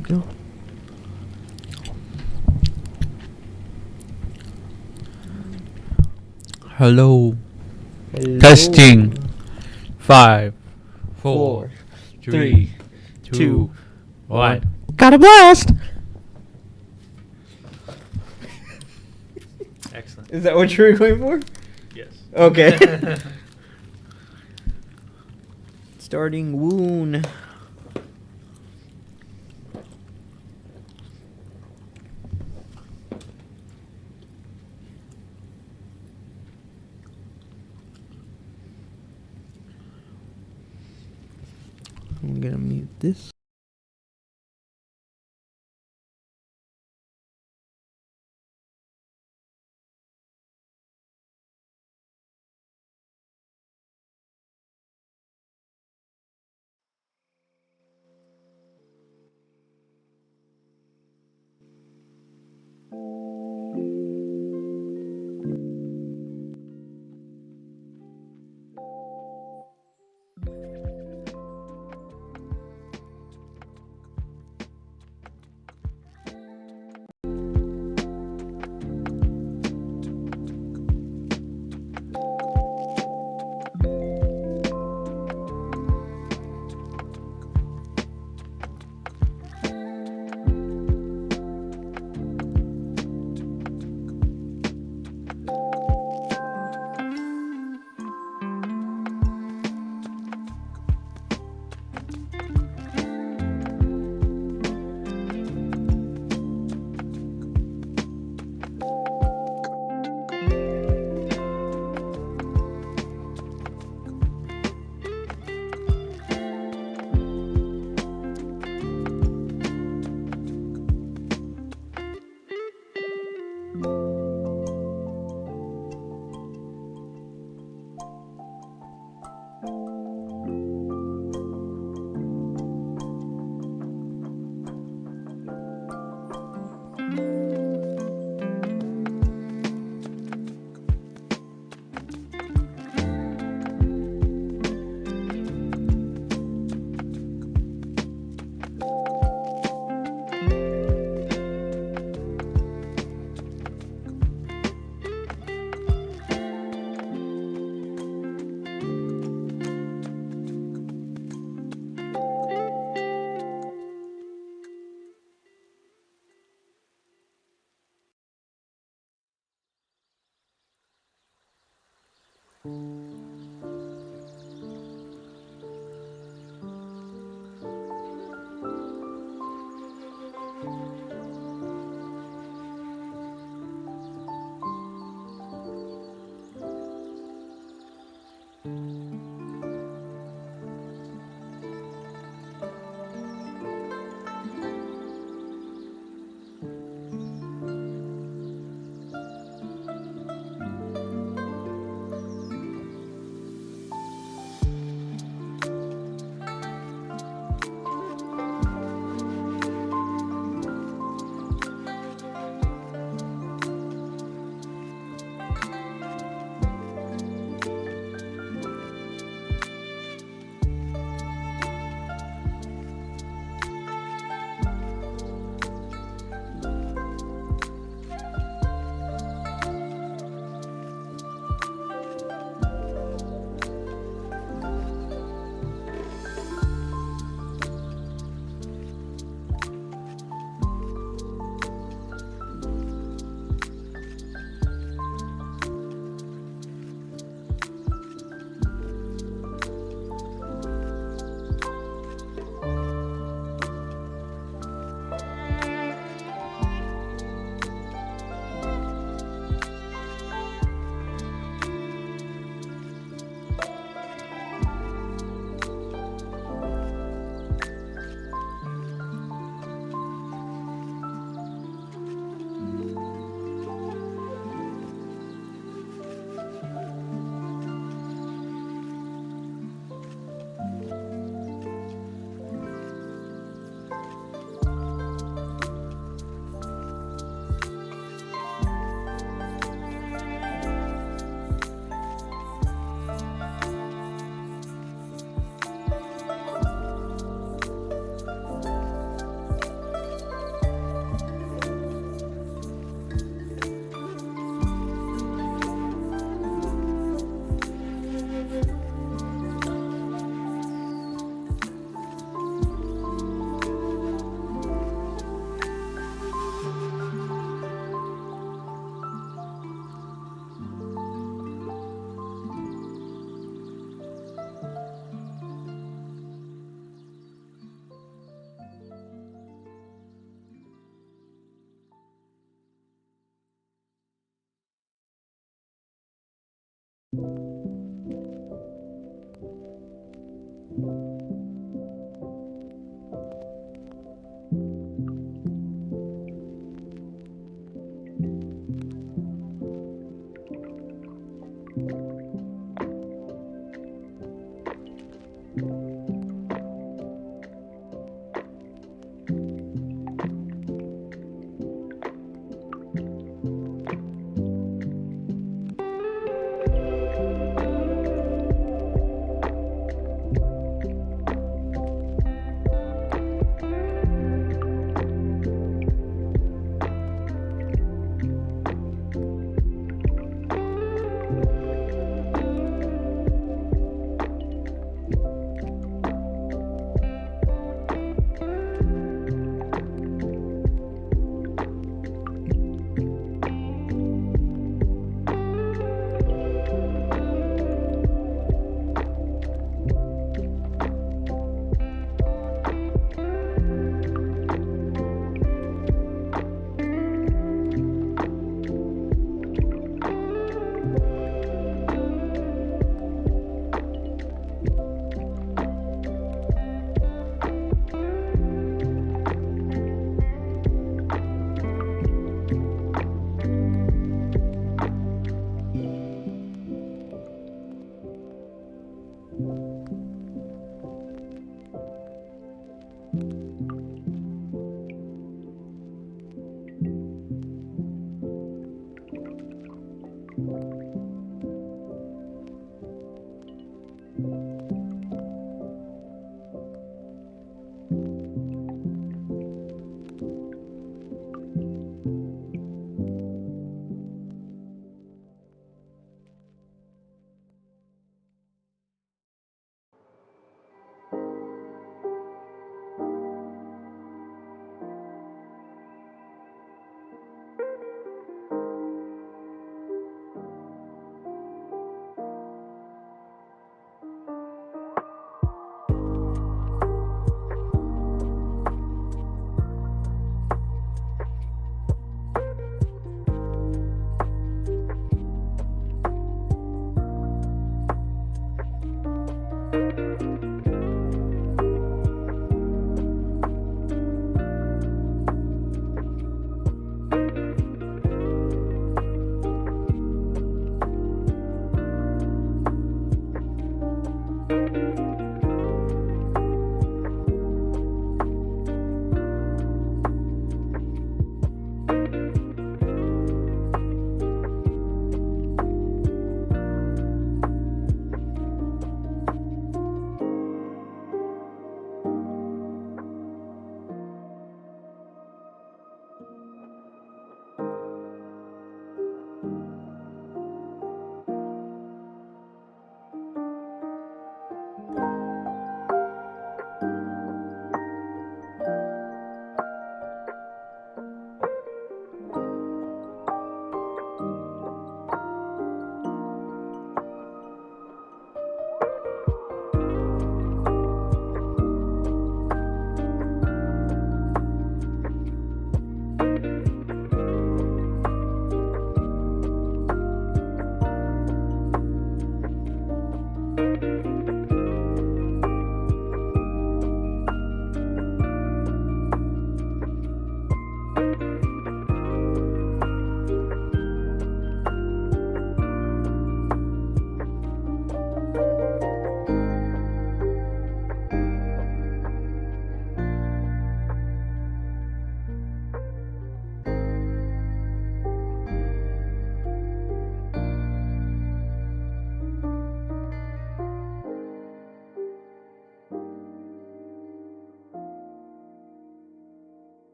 we go. Hello. Hello. Testing. 5, 4, Four, 3, 2, two, 1. Got a blast! Excellent. Is that what you were going for? Yes. Okay. Starting wound. I'm gonna mute this.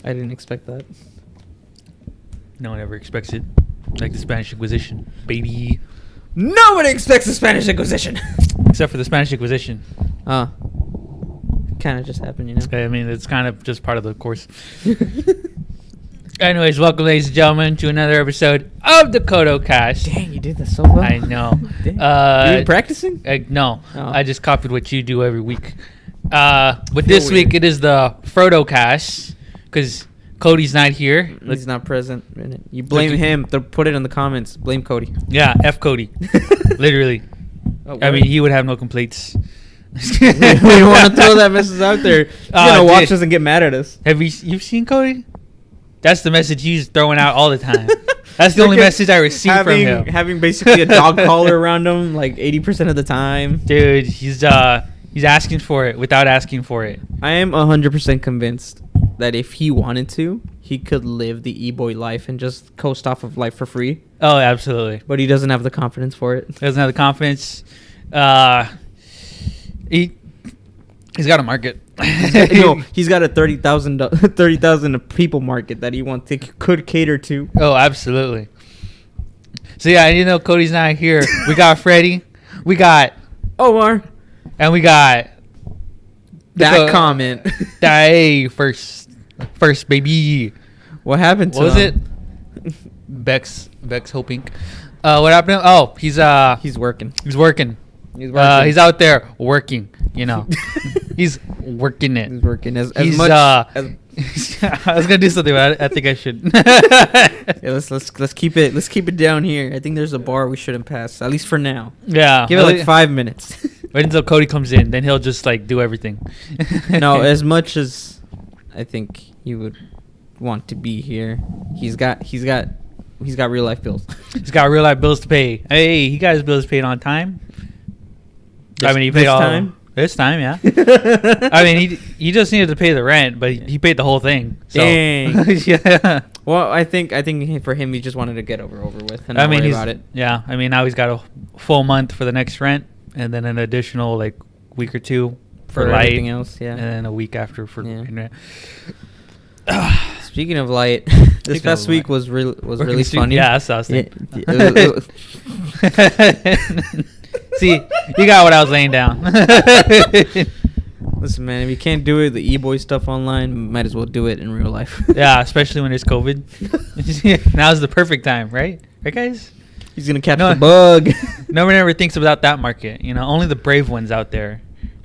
I didn't expect that. No one ever expects it. Like the Spanish Inquisition, baby. Nobody expects the Spanish Inquisition. Except for the Spanish Inquisition. Kind of just happened, you know. I mean, it's kind of just part of the course. Anyways, welcome, ladies and gentlemen, to another episode of the CodeO-cast. Dang, you did that so well. I know. Dang. You been practicing? No, Oh. I just copied what you do every week. But this week it is the Frodo-cast because Cody's not here. He's not present. You blame him. Put it in the comments. Blame Cody. Yeah, F Cody. Literally. Oh, I mean, he would have no complaints. we don't want to throw that message out there. He's gonna watch us and get mad at us. Have you've seen Cody? That's the message he's throwing out all the time. That's the only message I receive from him. Having basically a dog collar around him like 80% of the time. Dude, he's asking for it without asking for it. I am 100% convinced that if he wanted to, he could live the e-boy life and just coast off of life for free. Oh, absolutely. But he doesn't have the confidence for it. Doesn't have the confidence. He's got a market. No, he's got a 30,000 people market that he could cater to. Oh, absolutely. So yeah, you know, Cody's not here. We got Freddie. We got Omar. And we got That comment. Hey, first baby. What happened to What was him? it? Bex Hopink. What happened? Oh, he's working. He's working. He's out there working. You know, he's working it. He's working as He's, much. I was gonna do something, but I think I should. Yeah, let's keep it down here. I think there's a bar we shouldn't pass, at least for now. Yeah, Give it like 5 minutes. Wait until Cody comes in, then he'll just like do everything. No, as much as I think he would want to be here, he's got real life bills. He's got real life bills to pay. Hey, he got his bills paid on time. I mean, he paid all time. This time, yeah. I mean, he just needed to pay the rent, but he paid the whole thing. So. Dang. Yeah. Well, I think for him, he just wanted to get over with and not worry about it. Yeah. I mean, now he's got a full month for the next rent, and then an additional like week or two for light, everything else. Yeah. and then a week after for internet. Speaking of light, this past week was really funny. Yeah, that's what I was thinking. Yeah. See, you got what I was laying down. Listen, man, if you can't do it, the e-boy stuff online, might as well do it in real life. Yeah, especially when there's COVID. Now's the perfect time, right? Right, guys? He's gonna catch the bug. No one ever thinks about that market. You know, only the brave ones out there.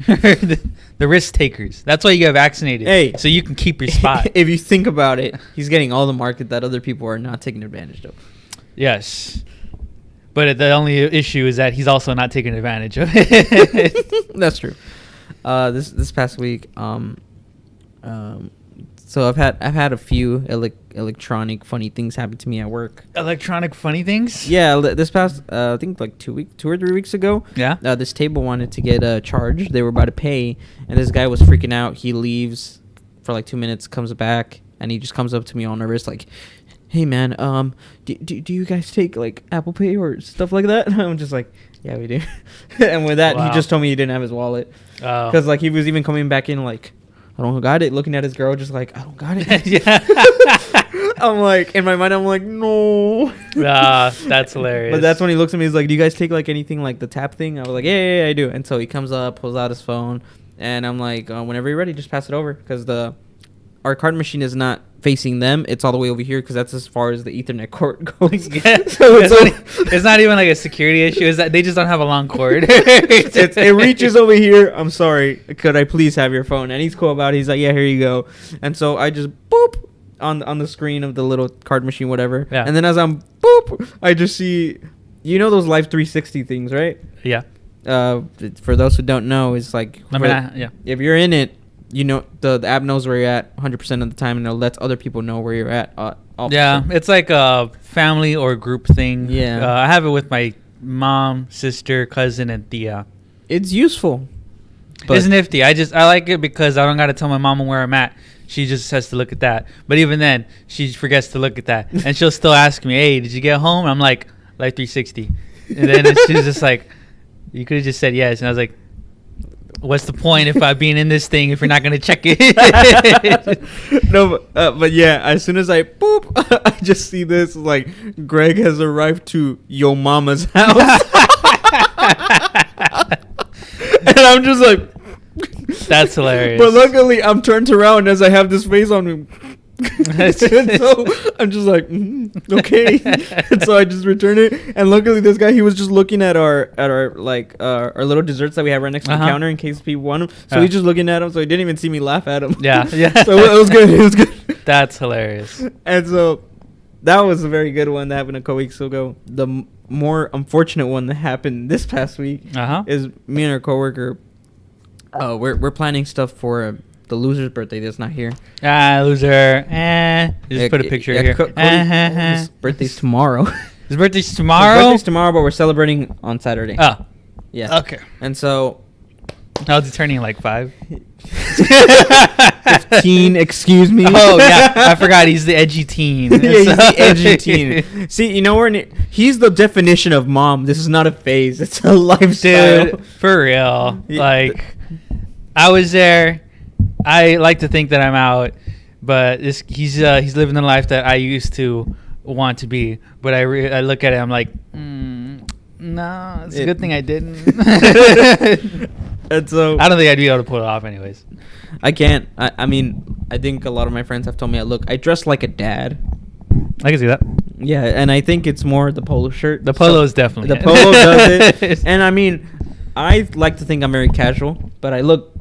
the risk takers. That's why you get vaccinated. Hey, so you can keep your spot. If you think about it, he's getting all the market that other people are not taking advantage of. Yes. But the only issue is that he's also not taking advantage of it. That's true. This past week, so I've had a few electronic funny things happen to me at work. Electronic funny things? Yeah, this past I think like 2 or 3 weeks ago. Yeah. This table wanted to get charged. They were about to pay, and this guy was freaking out. He leaves for like 2 minutes, comes back, and he just comes up to me all nervous, like, "Hey man, do you guys take like Apple Pay or stuff like that?" I'm just like, "Yeah, we do." And with that, he just told me he didn't have his wallet, because like he was even coming back in like, "I don't got it," looking at his girl, just like, "I don't got it." Yeah. I'm like, in my mind, I'm like, no. That's hilarious. But that's when he looks at me. He's like, "Do you guys take like anything like the tap thing?" I was like, yeah, I do. And so he comes up, pulls out his phone, and I'm like, "Whenever you're ready, just pass it over," because our card machine is not facing them. It's all the way over here because that's as far as the Ethernet cord goes. Yeah. So it's not even like a security issue. It's that they just don't have a long cord. it reaches over here. "I'm sorry, could I please have your phone?" And he's cool about it. He's like, "Yeah, here you go." And so I just boop on the screen of the little card machine, whatever. Yeah. And then as I'm boop, I just see, you know, those Live 360 things, right? Yeah. For those who don't know, it's like, if you're in it, you know, the app knows where you're at 100% of the time, and it lets other people know where you're at. It's like a family or group thing. Yeah. I have it with my mom, sister, cousin, and Thea. It's useful. It's nifty. I like it because I don't got to tell my mama where I'm at. She just has to look at that. But even then, she forgets to look at that. And she'll still ask me, "Hey, did you get home?" I'm like 360. And then she's just like, "You could have just said yes." And I was like, what's the point if I'm being in this thing if you're not going to check it? No, but yeah, as soon as I boop, I just see this, like, Greg has arrived to yo mama's house. And I'm just like... That's hilarious. But luckily, I'm turned around as I have this face on me. And so I'm just like, okay. And so I just return it. And luckily, this guy, he was just looking at our our little desserts that we have right next to the counter in case people want them. So he's just looking at them. So he didn't even see me laugh at him. Yeah. So it was good. It was good. That's hilarious. And so that was a very good one that happened a couple weeks ago. The more unfortunate one that happened this past week is me and our coworker. We're planning stuff for the loser's birthday that's not here. Loser. Just put a picture here. His birthday's tomorrow. His birthday's tomorrow? His birthday's tomorrow, but we're celebrating on Saturday. Oh. Yeah. Okay. And so... How's he turning, like 5? 15, excuse me. Oh, yeah. I forgot he's the edgy teen. Yeah, he's the edgy teen. See, you know, he's the definition of mom. This is not a phase. It's a lifestyle. Dude, for real. Like, I was there. I like to think that I'm out, but he's living the life that I used to want to be. But I look at it, I'm like, no, it's a good thing I didn't. And so I don't think I'd be able to pull it off anyways. I can't. I mean, I think a lot of my friends have told me, I dress like a dad. I can see that. Yeah, and I think it's more the polo shirt. The polo is definitely the polo does it. And I mean, I like to think I'm very casual, but I look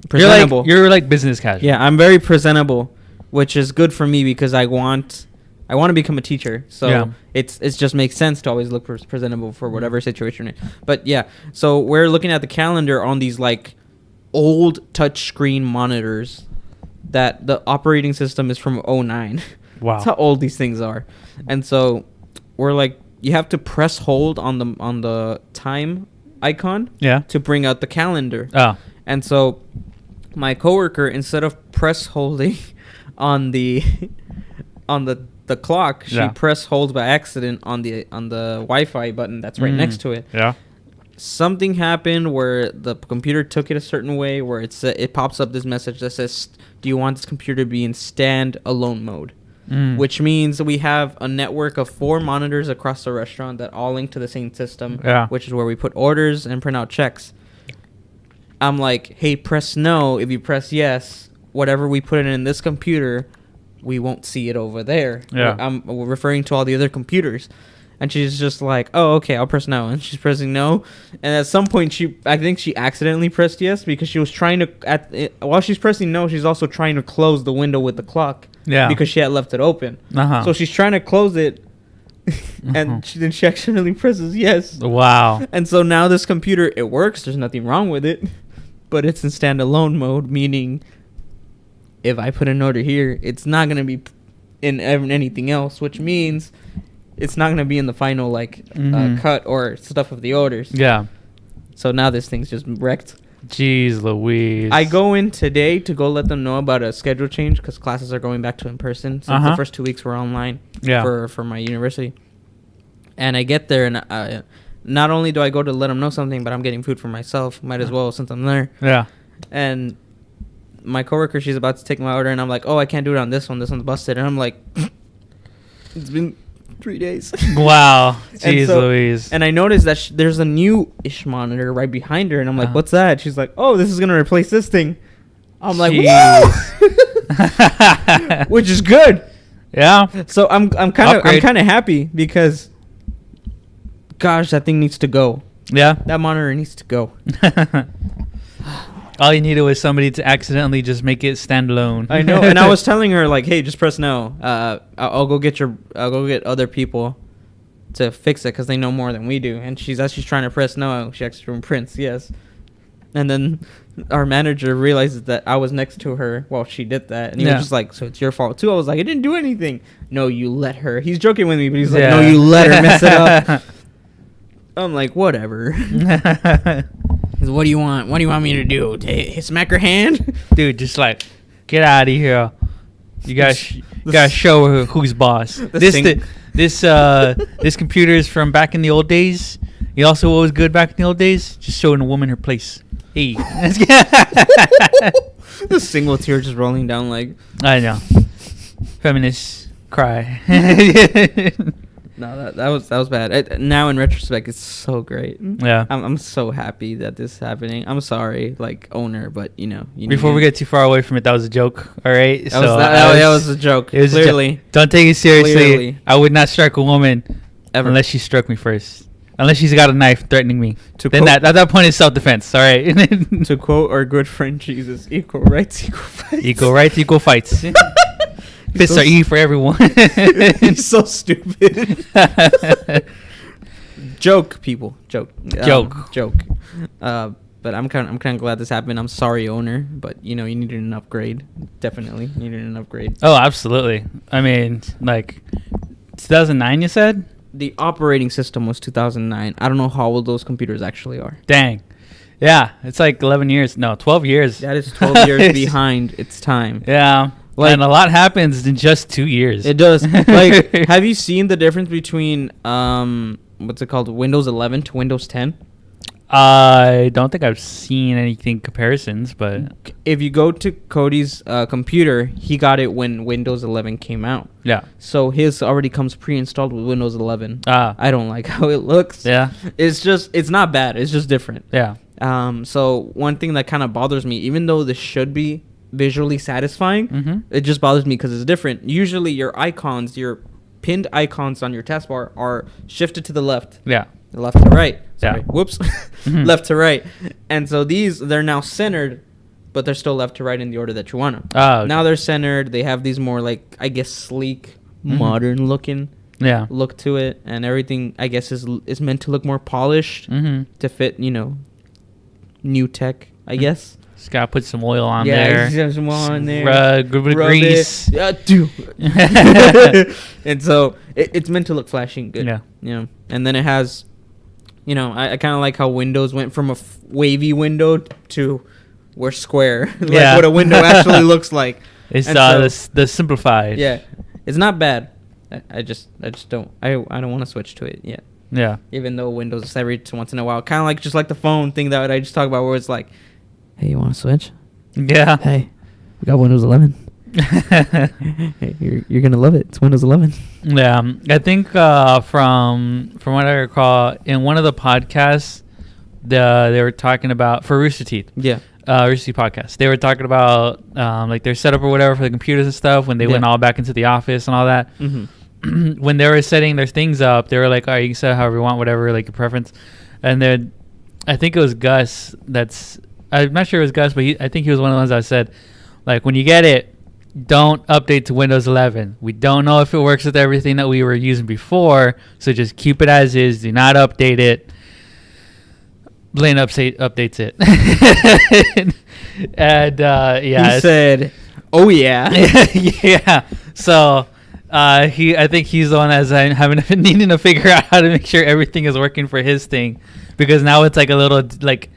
presentable. You're like business casual. Yeah, I'm very presentable, which is good for me because I want to become a teacher. So it just makes sense to always look presentable for whatever situation. But yeah, so we're looking at the calendar on these like old touchscreen monitors that the operating system is from 2009. Wow. That's how old these things are. And so we're like, you have to press hold on the time icon to bring out the calendar. Oh. And so my coworker, instead of press holding on the clock, she press holds by accident on the Wi-Fi button that's right next to it. Yeah. Something happened where the computer took it a certain way where it pops up this message that says, do you want this computer to be in stand-alone mode? Which means we have a network of 4 monitors across the restaurant that all link to the same system, which is where we put orders and print out checks. I'm like, hey, press no. If you press yes, whatever we put in this computer, we won't see it over there. Yeah. I'm referring to all the other computers. And she's just like, oh, okay, I'll press no. And she's pressing no. And at some point, I think she accidentally pressed yes because she was trying to, while she's pressing no, she's also trying to close the window with the clock. Yeah. Because she had left it open. So she's trying to close it. And then she accidentally presses yes. Wow. And so now this computer, it works. There's nothing wrong with it. But it's in standalone mode, meaning if I put an order here, it's not going to be in anything else, which means it's not going to be in the final cut or stuff of the orders. Yeah. So now this thing's just wrecked. Jeez Louise. I go in today to go let them know about a schedule change because classes are going back to in person since the first 2 weeks were online for my university. And I get there and not only do I go to let them know something, but I'm getting food for myself. Might as well since I'm there. Yeah. And my coworker, she's about to take my order, and I'm like, oh, I can't do it on this one. This one's busted. And I'm like, it's been 3 days. Wow. Jeez Louise. And I noticed that there's a new-ish monitor right behind her, and I'm like, what's that? She's like, oh, this is going to replace this thing. I'm like, whoa! Which is good. Yeah. So I'm kind of happy because, gosh, that thing needs to go. Yeah. That monitor needs to go. All you needed was somebody to accidentally just make it standalone. I know, and I was telling her like, "Hey, just press no. I'll go get other people to fix it because they know more than we do." And as she's trying to press no, she actually prints yes. And then our manager realizes that I was next to her while she did that, and he was just like, "So it's your fault too." I was like, "I didn't do anything." No, you let her. He's joking with me, but he's like, "No, you let her mess it up." I'm like, whatever. What do you want? What do you want me to do? Smack her hand? Dude, just like, get out of here. You gotta show her who's boss. This computer is from back in the old days. You also what was good back in the old days? Just showing a woman her place. Hey. The single tear just rolling down like. I know. Feminists cry. No, that was bad. Now in retrospect, it's so great. Yeah. I'm so happy that this is happening. I'm sorry, like owner, but you Before we get too far away from it, that was a joke. All right. That was a joke. It was Clearly, a joke. Don't take it seriously. Clearly. I would not strike a woman ever. unless she struck me first. Unless she's got a knife threatening me. Then at that point, it's self-defense. All right. To quote our good friend Jesus, equal rights, equal fights. Equal rights, equal fights. Fists are E for everyone. He's so stupid. Joke, people. Joke. Joke. But I'm kind of glad this happened. I'm sorry, owner, but you needed an upgrade. Definitely needed an upgrade. Oh, absolutely. I mean, like 2009, you said? The operating system was 2009. I don't know how old those computers actually are. Dang. Yeah, it's like 11 years. No, 12 years. That is 12 years behind its time. Yeah. Like, and a lot happens in just 2 years. It does. Like, have you seen the difference between what's it called, Windows 11 to Windows 10? I don't think I've seen anything comparisons, but if you go to Cody's computer, he got it when Windows 11 came out. Yeah. So his already comes pre-installed with Windows 11. Ah. I don't like how it looks. Yeah. It's not bad. It's just different. Yeah. So one thing that kind of bothers me, even though this should be visually satisfying, it just bothers me because it's different. Usually your icons, your pinned icons on your taskbar are shifted to the left. Yeah. Left to right. Sorry. Yeah. Whoops. Left to right. And so they're now centered, but they're still left to right in the order that you want them. Oh, okay. Now they're centered. They have these more, like, I guess, sleek, modern looking look to it. And everything, I guess, is meant to look more polished to fit, new tech, I guess. Just gotta put some oil on there. Yeah, some oil on there. Rub it with grease. Yeah, dude. And so it's meant to look flashy and good. Yeah. And then it has, I kind of like how Windows went from a wavy window to we're square. Like what a window actually looks like. It's the simplified. Yeah. It's not bad. I just don't want to switch to it yet. Yeah. Even though Windows is every once in a while, kind of like just like the phone thing that I just talked about, where it's like, hey, you want to switch? Yeah. Hey, we got Windows 11. Hey, you're gonna love it. It's Windows 11. Yeah, I think from what I recall, in one of the podcasts, they were talking about for Rooster Teeth. Yeah. Rooster Teeth podcast. They were talking about like their setup or whatever for the computers and stuff when they went all back into the office and all that. When they were setting their things up, they were like, "All right, you can set it however you want, whatever, like your preference." And then I think it was Gus. I'm not sure it was Gus, but I think he was one of the ones that said, like, when you get it, don't update to Windows 11. We don't know if it works with everything that we were using before, so just keep it as is. Do not update it. Blaine updates it. And yeah, he said, "Oh yeah, yeah." So I think he's the one that's needing to figure out how to make sure everything is working for his thing, because now it's like a little like.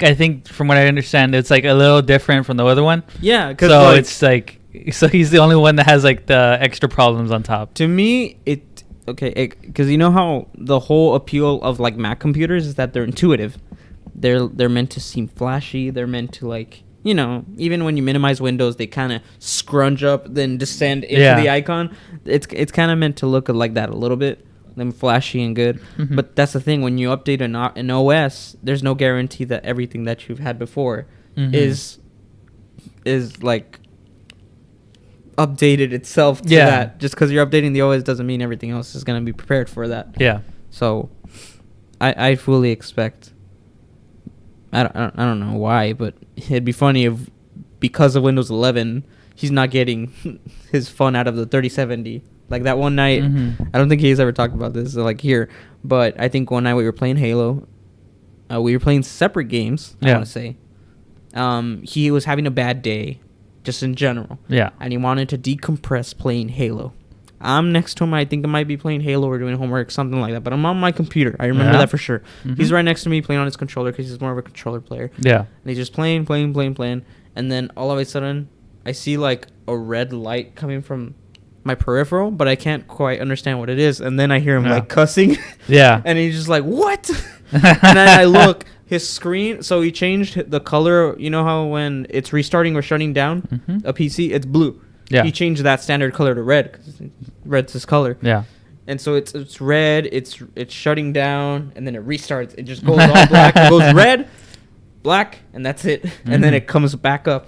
I think from what I understand, it's like a little different from the other one. Yeah, so it's like, so he's the only one that has like the extra problems on top. To me, because you know how the whole appeal of like Mac computers is that they're intuitive. They're meant to seem flashy. They're meant to, like, even when you minimize Windows, they kind of scrunch up, then descend into the icon. It's kind of meant to look like that a little bit. Them flashy and good, but that's the thing. When you update an OS, there's no guarantee that everything that you've had before is like updated itself to that. Just because you're updating the OS doesn't mean everything else is going to be prepared for that. Yeah. So I fully expect. I don't know why, but it'd be funny if, because of Windows 11, he's not getting his fun out of the 3070. Like that one night, I don't think he's ever talked about this, like here, but I think one night we were playing Halo. We were playing separate games, I want to say. He was having a bad day, just in general. Yeah. And he wanted to decompress playing Halo. I'm next to him. I think I might be playing Halo or doing homework, something like that. But I'm on my computer. I remember that for sure. He's right next to me playing on his controller because he's more of a controller player. Yeah. And he's just playing. And then all of a sudden, I see like a red light coming from my peripheral, but I can't quite understand what it is. And then I hear him like cussing. Yeah. And he's just like, what? And then I look, his screen, so he changed the color. You know how when it's restarting or shutting down a PC, it's blue. Yeah. He changed that standard color to red because red's his color. Yeah. And so it's red, it's shutting down, and then it restarts. It just goes all black. It goes red, black, and that's it. And then it comes back up.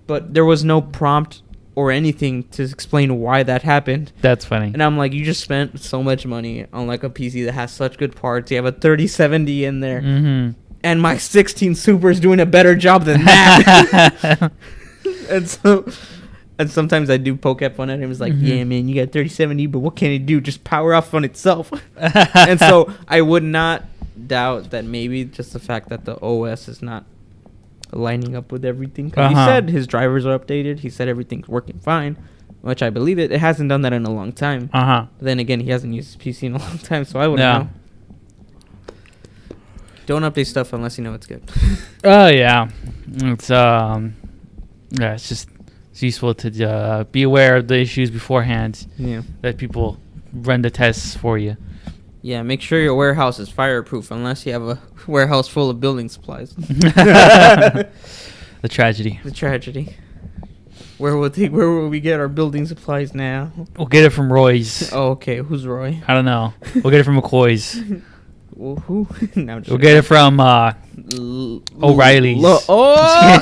But there was no prompt or anything to explain why that happened. That's funny. And I'm like, you just spent so much money on like a PC that has such good parts. You have a 3070 in there. And my 16 Super is doing a better job than that. And sometimes I do poke at fun at him. It's like, yeah, man, you got 3070, but what can it do? Just power off on itself. And so I would not doubt that maybe just the fact that the OS is not lining up with everything. 'Cause he said his drivers are updated. He said everything's working fine, which I believe it. It hasn't done that in a long time. But then again, he hasn't used his PC in a long time, so I wouldn't know. Don't update stuff unless you know it's good. Oh yeah, it's it's just it's useful to be aware of the issues beforehand. Yeah. That people run the tests for you. Yeah, make sure your warehouse is fireproof unless you have a warehouse full of building supplies. The tragedy. The tragedy. Where will we get our building supplies now? We'll get it from Roy's. Oh, okay. Who's Roy? I don't know. We'll get it from McCoy's. Well, who? No, We'll get it from O'Reilly's. Oh!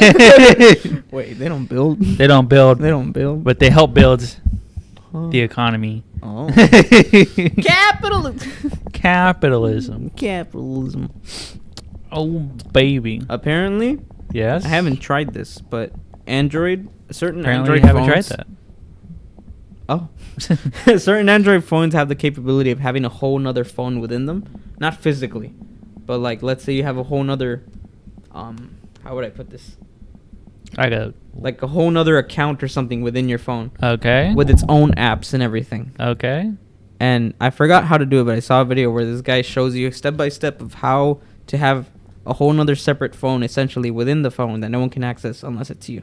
Wait, they don't build? They don't build. They don't build? But they help build the economy. Oh. Capitalism. Capitalism. Oh, baby. Apparently, Yes. I haven't tried this, but Android, certain Apparently Android you haven't phones, tried that. Oh. Certain Android phones have the capability of having a whole nother phone within them. Not physically, but like, let's say you have a whole nother, how would I put this? Like a whole nother account or something within your phone. Okay. With its own apps and everything. Okay. And I forgot how to do it, but I saw a video where this guy shows you step by step of how to have a whole nother separate phone essentially within the phone that no one can access unless it's you.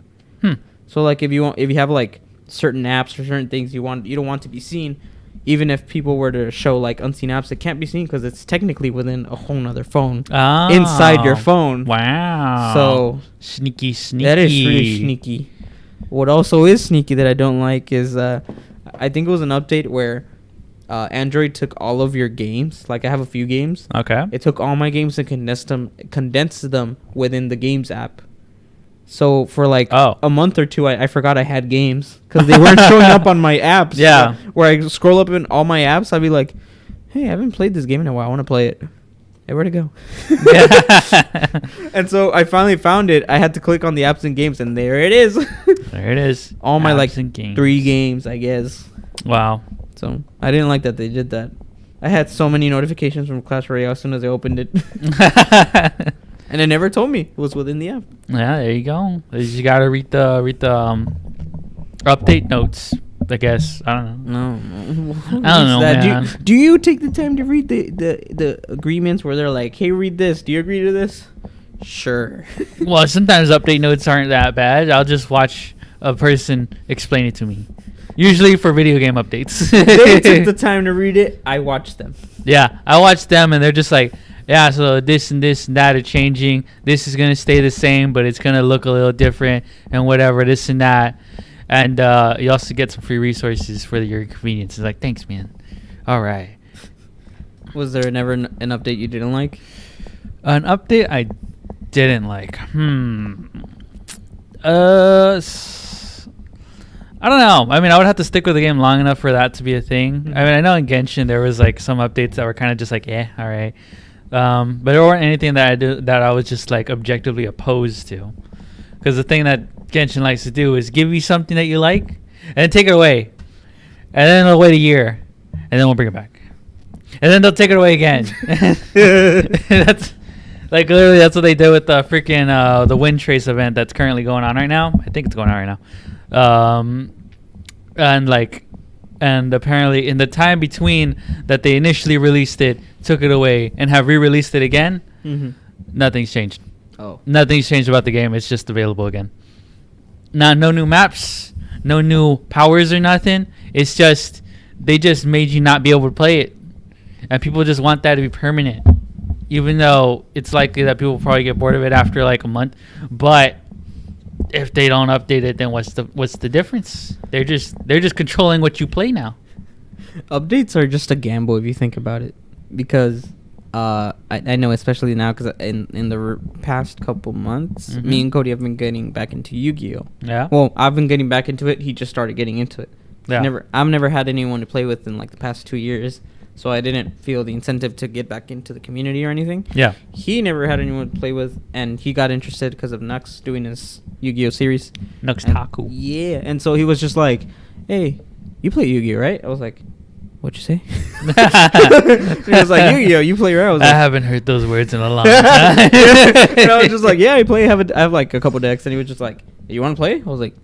So like if you have like certain apps or certain things you don't want to be seen, even if people were to show like unseen apps, it can't be seen because it's technically within a whole nother phone inside your phone. Wow. So sneaky. That is pretty sneaky. What also is sneaky that I don't like is I think it was an update where Android took all of your games. Like I have a few games. Okay. It took all my games and condensed them within the games app. So for like a month or two, I forgot I had games because they weren't showing up on my apps. Yeah. Where I scroll up in all my apps, I'd be like, hey, I haven't played this game in a while. I want to play it. Hey, where'd it go? And so I finally found it. I had to click on the apps and games, and there it is. There it is. All my like games. 3 games, I guess. Wow. So I didn't like that they did that. I had so many notifications from Clash Royale as soon as I opened it. And it never told me it was within the app. Yeah, there you go. You gotta read the update notes. I guess I don't know. No, I don't know, man. Do you take the time to read the agreements where they're like, "Hey, read this. Do you agree to this?" Sure. Well, sometimes update notes aren't that bad. I'll just watch a person explain it to me. Usually for video game updates. They took the time to read it. I watched them. Yeah, I watch them and they're just like, yeah, so this and that are changing. This is going to stay the same, but it's going to look a little different and whatever, this and that. And you also get some free resources for your convenience. It's like, thanks, man. All right. Was there never an update you didn't like? An update I didn't like. I don't know. I mean, I would have to stick with the game long enough for that to be a thing. I mean, I know in Genshin there was like some updates that were kind of just like, all right. But there weren't anything that I was just like objectively opposed to. Because the thing that Genshin likes to do is give you something that you like and then take it away. And then they'll wait a year. And then we'll bring it back. And then they'll take it away again. That's like literally that's what they did with the freaking the Wind Trace event that's currently going on right now. I think it's going on right now. And apparently in the time between that they initially released it, took it away, and have re-released it again, nothing's changed. Nothing's changed about the game. It's just available again. No new maps, no new powers or nothing. It's just they just made you not be able to play it, and people just want that to be permanent. Even though it's likely that people will probably get bored of it after like a month, but if they don't update it, then what's the difference? They're just controlling what you play now. Updates are just a gamble if you think about it, because I know, especially now, because in the past couple months, me and Cody have been getting back into Yu-Gi-Oh. Yeah. Well, I've been getting back into it. He just started getting into it. Yeah. I've never had anyone to play with in like the past 2 years, so I didn't feel the incentive to get back into the community or anything. Yeah. He never had anyone to play with, and he got interested because of Nux doing his Yu-Gi-Oh series. Nux And- Taku. Yeah, and so he was just like, "Hey, you play Yu-Gi-Oh, right?" I was like, "What'd you say?" He was like, "Yu-Gi-Oh, you play, right?" I was I like, haven't heard those words in a long time. and I was just like, "Yeah, I play. I have like a couple decks," and he was just like, "Hey, you want to play?" I was like.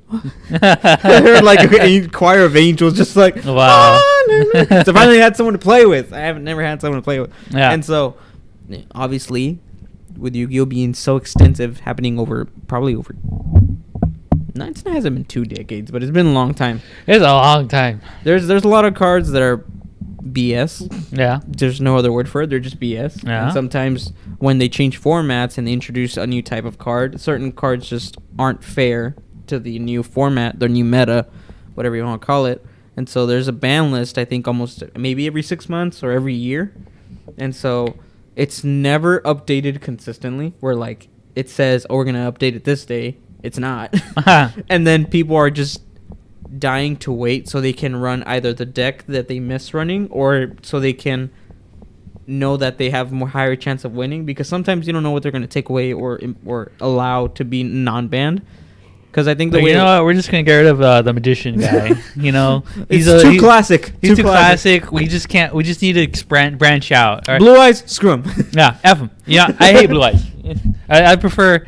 I heard like a choir of angels just like Wow. So finally had someone to play with. I haven't never had someone to play with. Yeah. And so obviously with Yu-Gi-Oh being so extensive, happening over no, it hasn't been 2 decades, but it's been a long time. It's a long time. There's a lot of cards that are BS. Yeah. There's no other word for it. They're just BS. Yeah. And sometimes when they change formats and they introduce a new type of card, certain cards just aren't fair to the new format, the new meta, whatever you want to call it. And so there's a ban list, I think almost maybe every 6 months or every year. And so it's never updated consistently, where like it says, "Oh, we're going to update it this day." It's not. And then people are just dying to wait so they can run either the deck that they miss running, or so they can know that they have more higher chance of winning, because sometimes you don't know what they're going to take away or allow to be non-banned. Because I think the But way you know what? We're just gonna get rid of the magician guy. You know, it's too classic. He's too classic. We just can't. We just need to branch out. All right? Blue eyes, screw 'em. Yeah, F him. Yeah, I hate blue eyes. I prefer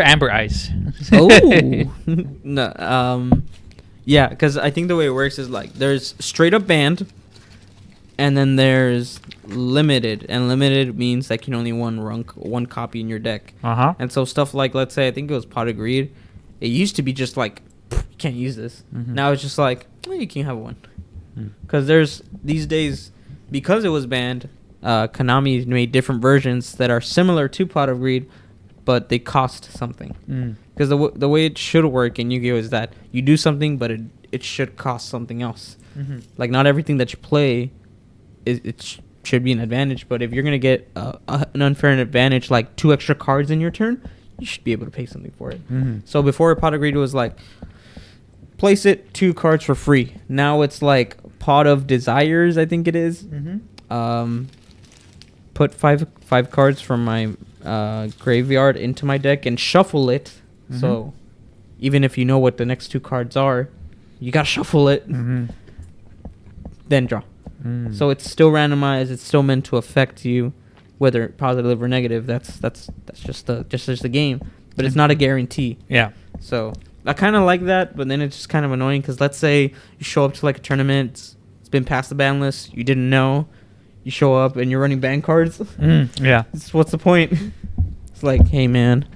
amber eyes. Oh no. Yeah, because I think the way it works is like there's straight up banned, and then there's limited, and limited means that you can only one copy in your deck. Uh-huh. And so stuff like, let's say, I think it was Pot of Greed. It used to be just like, you can't use this. Mhm. Now it's just like, oh, you can have one. Mm. Because there's these days, because it was banned, Konami made different versions that are similar to Pot of Greed, but they cost something. Because the way it should work in Yu-Gi-Oh is that you do something, but it should cost something else. Mm-hmm. Like, not everything that you play should be an advantage, but if you're going to get an unfair advantage, like 2 extra cards in your turn, you should be able to pay something for it. Mm-hmm. So before, Pot of Greed was like, place it 2 cards for free. Now it's like Pot of Desires, I think it is. Mm-hmm. Put five cards from my graveyard into my deck and shuffle it. Mm-hmm. So even if you know what the next 2 cards are, you gotta shuffle it, Mm-hmm. then draw. Mm. So it's still randomized. It's still meant to affect you, whether positive or negative. That's just the game, but it's not a guarantee. Yeah. So I kind of like that, but then it's just kind of annoying because let's say you show up to like a tournament, it's been past the ban list, you didn't know, you show up and you're running ban cards. Yeah. What's the point? It's like, hey man,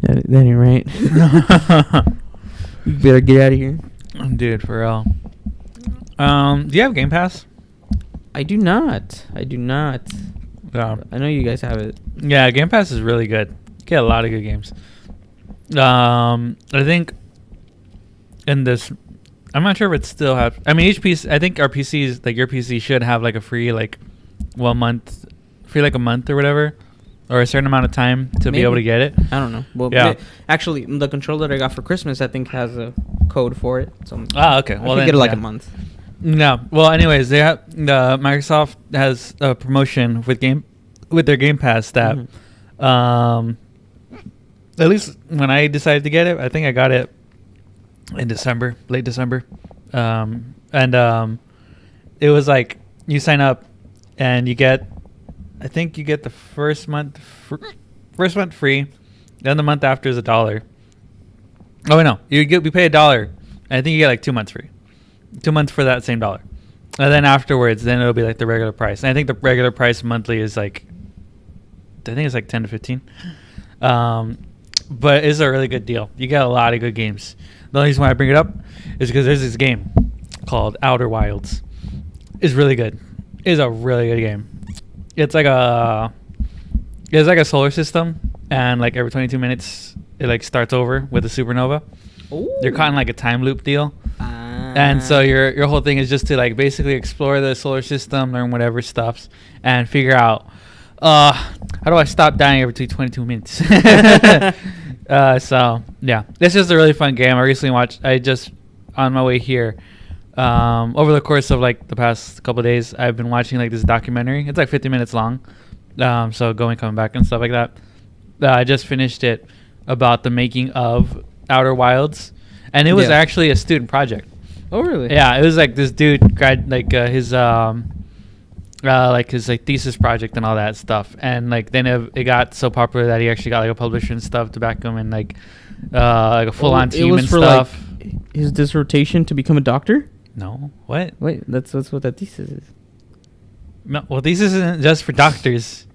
that ain't right. You better get out of here. Dude, for real. Do you have Game Pass? I do not. Yeah. I know you guys have it. Yeah, Game Pass is really good. Get a lot of good games. I think in this, I'm not sure if it still have. I mean, each piece. I think our PCs, like your PC, should have like a free like 1 month, free like a month or whatever, or a certain amount of time to be able to get it. I don't know. Well, Yeah. actually, the controller that I got for Christmas, I think, has a code for it. So Okay. I Well, could then get it like yeah. a month. No. Well, anyways, they have Microsoft has a promotion with their Game Pass that, at least when I decided to get it, I think I got it in December, late December, and it was like you sign up and you get, I think you get the first month free, then the month after is $1. Oh no, you pay $1, and I think you get like 2 months free. 2 months for that same $1, and then afterwards, then it'll be like the regular price. And I think the regular price monthly is like, I think it's like 10 to 15. But it's a really good deal. You get a lot of good games. The only reason why I bring it up is because there's this game called Outer Wilds. It's really good. It's a really good game. It's like a solar system, and like every 22 minutes, it like starts over with a supernova. Ooh. You're caught in like a time loop deal. And so your whole thing is just to like basically explore the solar system, learn whatever stuffs, and figure out how do I stop dying every 22 minutes. So yeah, this is a really fun game. I recently watched. I just on my way here. Over the course of like the past couple of days, I've been watching like this documentary. It's like 50 minutes long. So going, coming back, and stuff like that. I just finished it about the making of Outer Wilds, and it was actually a student project. Oh really? Yeah, it was like this dude his thesis project and all that stuff, and like then it got so popular that he actually got like a publisher and stuff to back him, and like a full on team and stuff. Like his dissertation to become a doctor. No, what? Wait, that's what that thesis is. No, well, thesis isn't just for doctors.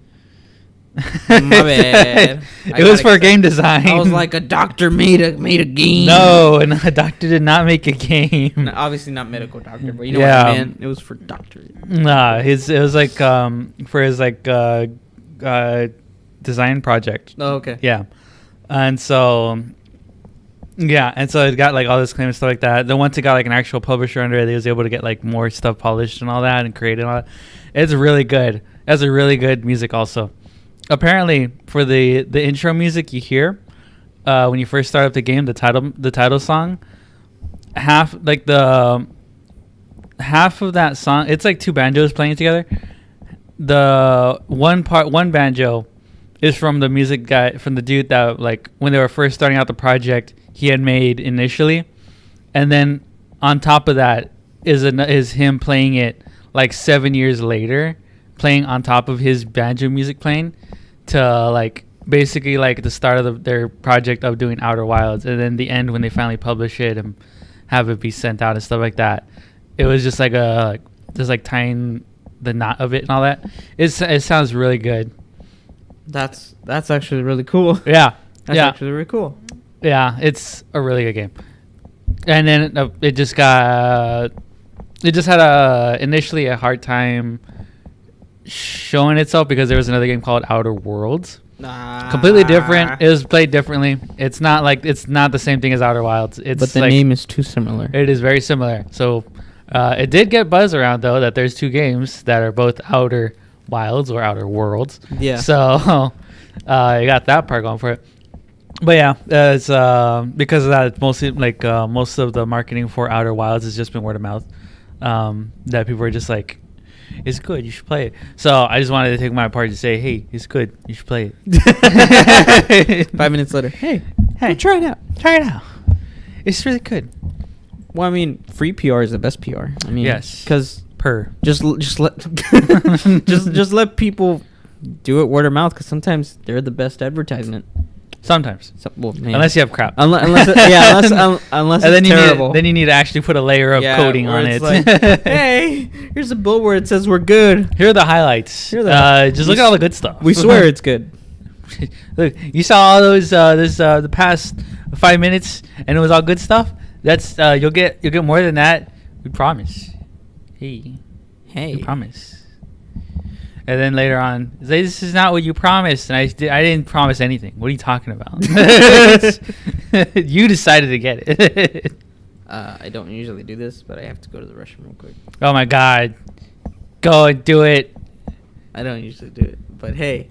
My bad. It was for game design. I was like, a doctor made a game. No, and a doctor did not make a game. No, obviously not medical doctor, but you know what I meant. It was for doctors. Nah, it was like for his like design project. Oh, okay. Yeah, and so. Yeah, and so it got like all this claim and stuff like that. Then once it got like an actual publisher under it, they was able to get like more stuff polished and all that and created and all that. It's really good. It has a really good music also. Apparently, for the intro music you hear when you first start up the game, the title song, half of that song, it's like two banjos playing together. The one banjo is from the music guy, from the dude that like when they were first starting out the project he had made initially, and then on top of that is him playing it like 7 years later, playing on top of his banjo music playing to like basically like the start of their project of doing Outer Wilds, and then the end when they finally publish it and have it be sent out and stuff like that. It was just like just like tying the knot of it and all that. It sounds really good. That's actually really cool. Yeah, that's actually really cool. Yeah, it's a really good game. And then it just had initially a hard time showing itself because there was another game called Outer Worlds. Completely different. It was played differently. It's not the same thing as Outer Wilds. But the name is too similar. It is very similar. So it did get buzz around though that there's two games that are both Outer Wilds or Outer Worlds. Yeah. So you got that part going for it. But yeah, it's because of that. It's mostly like most of the marketing for Outer Wilds has just been word of mouth. That people are just like, "It's good. You should play it." So I just wanted to take my part to say, "Hey, it's good. You should play it." 5 minutes later, hey, try it out. Try it out. It's really good. Well, I mean, free PR is the best PR. I mean, yes, because just let just let people do it word of mouth, because sometimes they're the best advertisement. Sometimes, unless you have crap. Unless it's terrible. Then you need to actually put a layer of coding on it. Like, hey, here's a billboard that says we're good. Here are the highlights. Just look at all the good stuff. We swear it's good. Look, you saw all those the past 5 minutes, and it was all good stuff. That's you'll get more than that. We promise. Hey, we promise. And then later on, this is not what you promised, and I didn't promise anything. What are you talking about? You decided to get it. I don't usually do this, but I have to go to the restroom real quick. Oh my God, go and do it. I don't usually do it, but hey,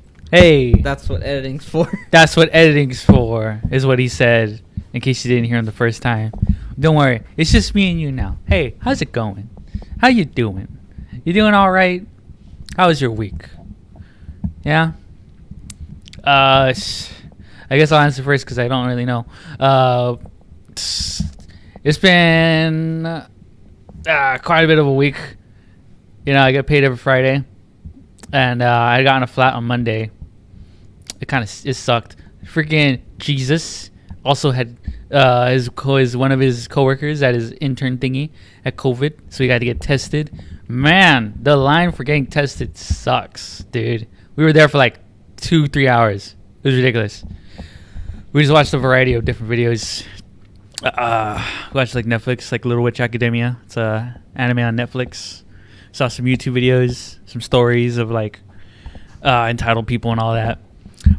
that's what editing's for. That's what editing's for, is what he said. In case you didn't hear him the first time, don't worry, it's just me and you now. Hey, how's it going? How you doing? You doing all right? How was your week? Yeah? I guess I'll answer first because I don't really know. It's been quite a bit of a week. You know, I get paid every Friday. And I got on a flat on Monday. It sucked. Freaking Jesus also had one of his coworkers at his intern thingy at COVID. So he got to get tested. Man, the line for getting tested sucks, dude. We were there for like 2-3 hours. It was ridiculous. We just watched a variety of different videos. We watched like Netflix, like Little Witch Academia. It's a anime on Netflix. Saw some YouTube videos, some stories of like entitled people and all that.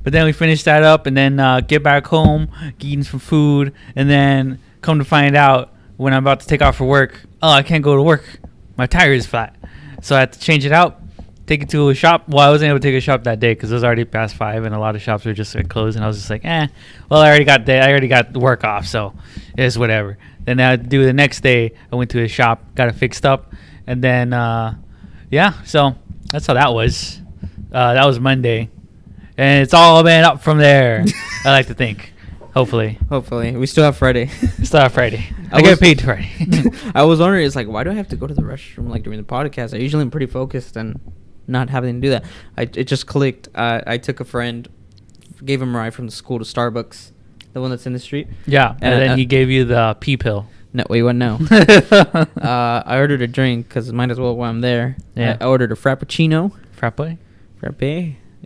But then we finished that up and then get back home, eating some food, and then come to find out when I'm about to take off for work, oh, I can't go to work. My tire is flat. So I had to change it out, take it to a shop. Well, I wasn't able to take a shop that day because it was already past 5 and a lot of shops were just closed. And I was just like, well, I already got the work off, so it's whatever. Then I had to do the next day. I went to a shop, got it fixed up. And then, so that's how that was. That was Monday. And it's all been up from there, I like to think. Hopefully. We still have Friday. Still have Friday. I get paid Friday. I was wondering, it's like, why do I have to go to the restroom like during the podcast? I usually am pretty focused and not having to do that. It just clicked. I took a friend, gave him a ride from the school to Starbucks, the one that's in the street. Yeah, and then he gave you the pee pill. No, wait, what? No. I ordered a drink because might as well while I'm there. Yeah. I ordered a frappuccino. Frappe?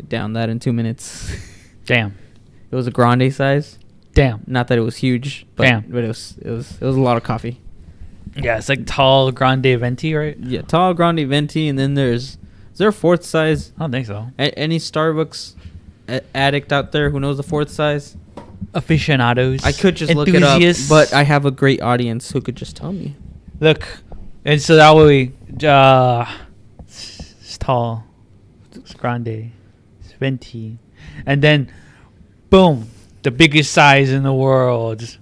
Down that in 2 minutes. Damn. It was a grande size. Damn. Not that it was huge, but it was a lot of coffee. Yeah, it's like tall grande venti, right? Yeah, tall grande venti, and then is there a fourth size? I don't think so. Any Starbucks addict out there who knows the fourth size? Aficionados. I could just look it up, but I have a great audience who could just tell me. Look, and so that way it's tall, it's grande, it's venti, and then boom, the biggest size in the world.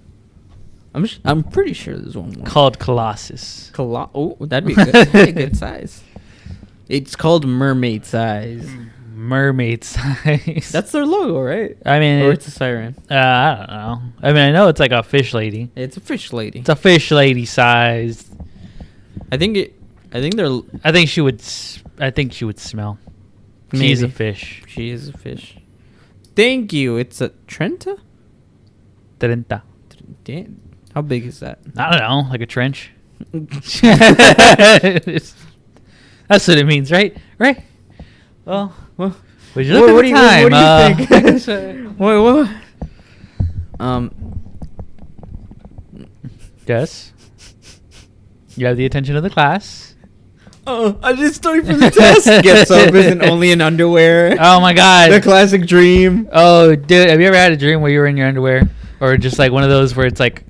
I'm pretty sure there's one more called Colossus. Oh, that'd be good. That'd be a good size. It's called mermaid size. Mermaid size. That's their logo, right? I mean, or it's a siren. I don't know. I mean, I know it's like a fish lady. It's a fish lady. It's a fish lady size. I think she would smell. Maybe. She's a fish. She is a fish. Thank you. It's a Trenta? Trenta. Damn. How big is that? I don't know. Like a trench. That's what it means, right? Right? Well, would you look at the time? What do you think? Wait, what? Yes. You have the attention of the class. Oh, I just studied for the test. Gets up, isn't only in underwear. Oh my god. The classic dream. Oh, dude, have you ever had a dream where you were in your underwear, or just like one of those where it's like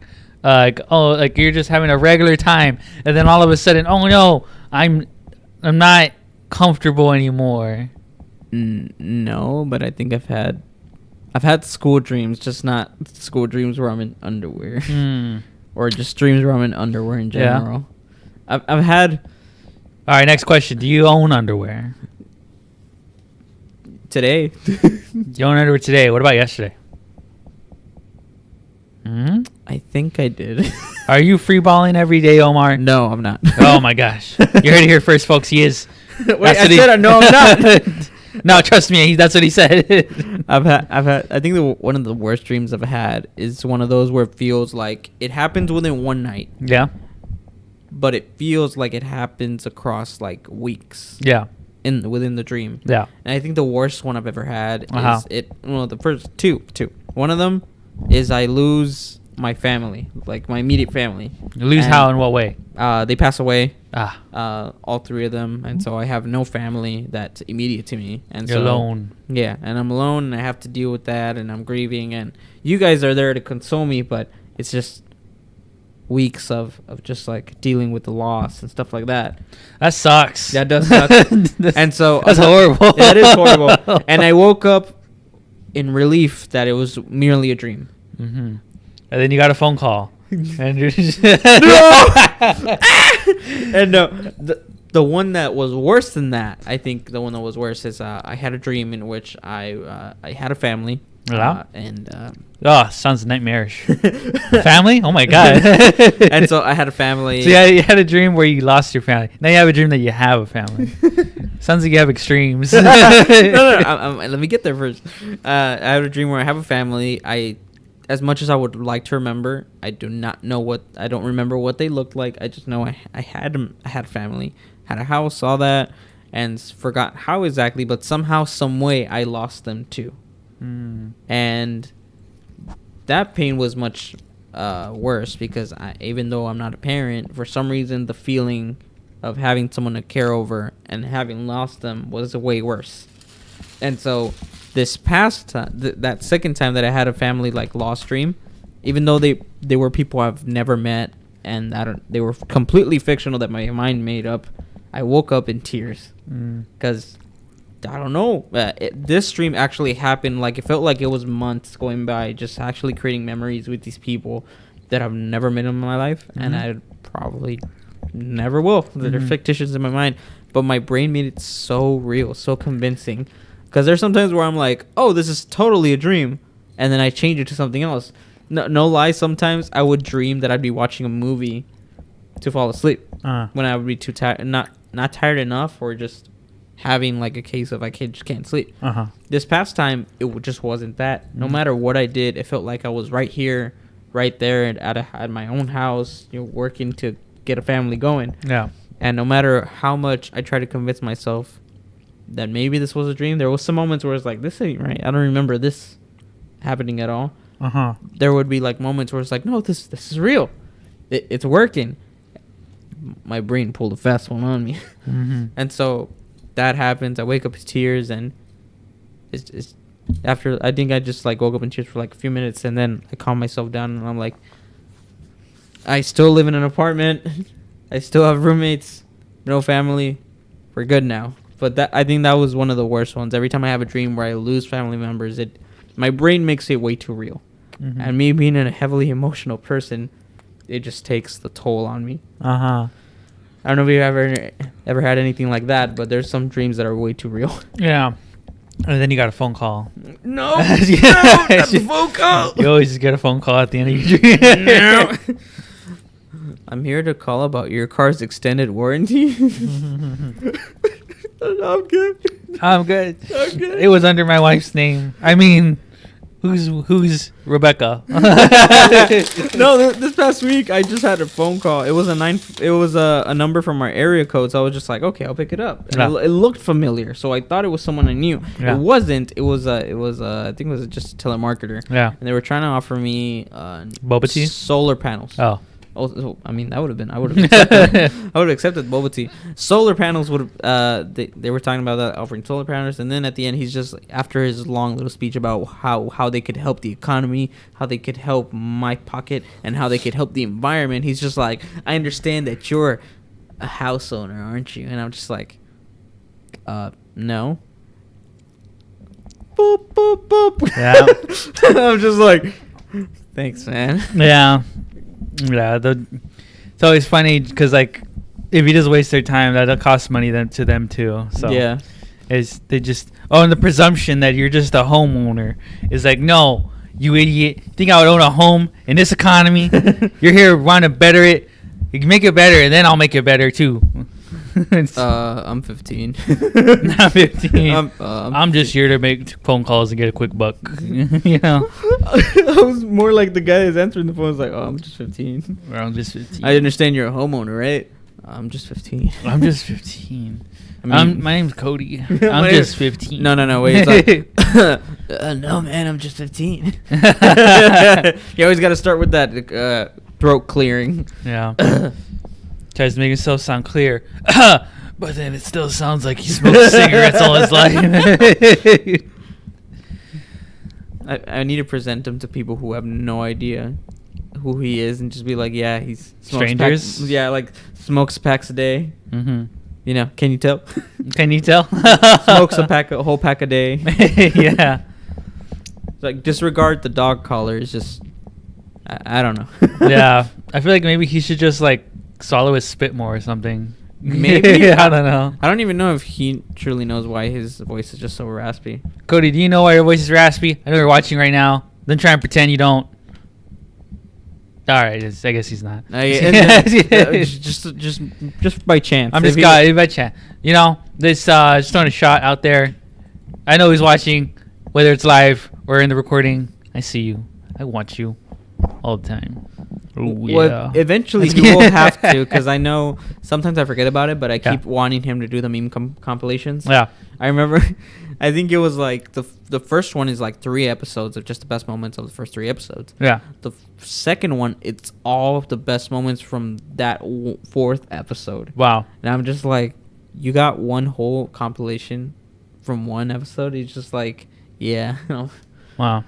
you're just having a regular time, and then all of a sudden, oh no, I'm not comfortable anymore. No, but I think I've had school dreams, just not school dreams where I'm in underwear, or just dreams where I'm in underwear in general. Yeah. I've had. All right, next question. Do you own underwear? Today. You own underwear today. What about yesterday? I think I did. Are you freeballing every day, Omar? No, I'm not. Oh my gosh! You heard it here first, folks. He is. Wait, no, I'm not. No, trust me. That's what he said. I've had. I think one of the worst dreams I've had is one of those where it feels like it happens within one night. Yeah. But it feels like it happens across like weeks. Yeah. Within the dream. Yeah. And I think the worst one I've ever had is the first two. One of them is I lose my family, like my immediate family. You lose how, in what way? They pass away. All three of them, and so I have no family that's immediate to me. And You're alone. Yeah, and I'm alone, and I have to deal with that, and I'm grieving, and you guys are there to console me, but it's just weeks of just like dealing with the loss and stuff like that. That sucks. That does suck. And so that's horrible. That is horrible. And I woke up in relief that it was merely a dream. Mm-hmm. And then you got a phone call. And you're just and no, the one that was worse than that, I think the one that was worse is I had a dream in which I had a family. Yeah. And sounds nightmarish. Family? Oh my god. And so I had a family. So yeah, you had a dream where you lost your family. Now you have a dream that you have a family. Sounds like you have extremes. No, let me get there first. I had a dream where I have a family. As much as I would like to remember, I don't remember what they looked like. I just know I had a family, had a house, all that, and forgot how exactly, but somehow, some way, I lost them too. And that pain was much worse because even though I'm not a parent, for some reason the feeling of having someone to care over and having lost them was way worse. And so this past time, that second time that I had a family like lost dream, even though they were people I've never met, and they were completely fictional that my mind made up. I woke up in tears because I don't know. This dream actually happened. Like, it felt like it was months going by, just actually creating memories with these people that I've never met in my life, and I probably never will. They're fictitious in my mind, but my brain made it so real, so convincing. Because there's sometimes where I'm like, oh, this is totally a dream, and then I change it to something else. No lie, sometimes I would dream that I'd be watching a movie to fall asleep when I would be too tired, not tired enough, or just having like a case of just can't sleep. This past time, it just wasn't that. No matter what I did, it felt like I was right here, right there, at my own house, working to get a family going. Yeah. And no matter how much I tried to convince myself that maybe this was a dream, there was some moments where it's like, this ain't right. I don't remember this happening at all. There would be like moments where it's like, no, this is real. It's working. My brain pulled a fast one on me. And so that happens. I wake up in tears, and it's after, I think I just like woke up in tears for like a few minutes, and then I calm myself down, and I'm like, I still live in an apartment. I still have roommates, no family. We're good now. But I think that was one of the worst ones. Every time I have a dream where I lose family members, my brain makes it way too real. And me being a heavily emotional person, it just takes the toll on me. I don't know if you've ever had anything like that, but there's some dreams that are way too real. Yeah. And then you got a phone call. No, that's a phone call. You always just get a phone call at the end of your dream. No. I'm here to call about your car's extended warranty. I'm good. I'm good. It was under my wife's name. I mean, who's Rebecca? No, this past week I just had a phone call. It was a number from our area code, so I was just like, okay, I'll pick it up. And it looked familiar, so I thought it was someone I knew. It wasn't. It was I think it was just a telemarketer. Yeah. And they were trying to offer me boba tea, solar panels. Oh, I mean, I would have accepted. I would have accepted boba tea. Solar panels would have. They were talking about that, offering solar panels, and then at the end, he's just, after his long little speech about how they could help the economy, how they could help my pocket, and how they could help the environment. He's just like, I understand that you're a house owner, aren't you? And I'm just like, no. Boop boop boop. Yeah. I'm just like, thanks, man. Yeah. Yeah, it's always funny because, like, if you just waste their time, that'll cost money to them too. So yeah, and the presumption that you're just a homeowner is like, no, you idiot. Think I would own a home in this economy? You're here want to better it. You can make it better, and then I'll make it better too. I'm 15. Not 15. I'm just here to make phone calls and get a quick buck. You know. I was more like the guy that's answering the phone was like, "Oh, I'm just 15." Or I'm just 15. I understand you're a homeowner, right? I'm just 15. I'm just 15. I mean, my name's Cody. I'm just 15. No. Wait, it's like, no, man, I'm just 15. You always got to start with that throat clearing. Yeah. Tries to make himself sound clear, but then it still sounds like he smoked cigarettes all his life. I need to present him to people who have no idea who he is, and just be like, yeah, he's strangers. Like smokes packs a day. Mm-hmm. You know, can you tell? Can you tell? Smokes a whole pack a day. Yeah. Like, disregard the dog collar. It's just, I don't know. Yeah, I feel like maybe he should just like swallow his spit more or something. Maybe. I don't know. I don't even know if he truly knows why his voice is just so raspy. Cody, do you know why your voice is raspy? I know you're watching right now. Don't try and pretend you don't. All right, I guess he's not. Just by chance. I'm just by chance. You know, this just throwing a shot out there. I know he's watching, whether it's live or in the recording. I see you. I want you all the time. Ooh, yeah. Well, eventually he will have to, because I know sometimes I forget about it, but I keep wanting him to do the meme compilations. Yeah. I remember, I think it was like the first one is like 3 episodes of just the best moments of the first 3 episodes. Yeah. The second one, it's all the best moments from that 4th episode. Wow. And I'm just like, you got one whole compilation from one episode? He's just like, yeah. Wow.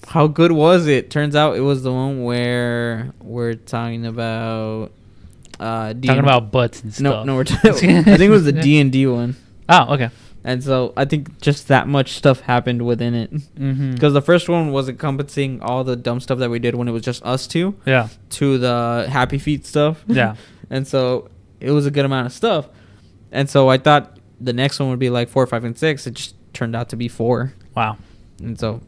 How good was it? Turns out it was the one where we're talking about. Talking about butts and stuff. No, we're I think it was the D&D one. Oh, okay. And so I think just that much stuff happened within it. Because the first one was encompassing all the dumb stuff that we did when it was just us two. Yeah. To the Happy Feet stuff. Yeah. And so it was a good amount of stuff. And so I thought the next one would be like 4, 5, and 6. It just turned out to be 4. Wow. And so.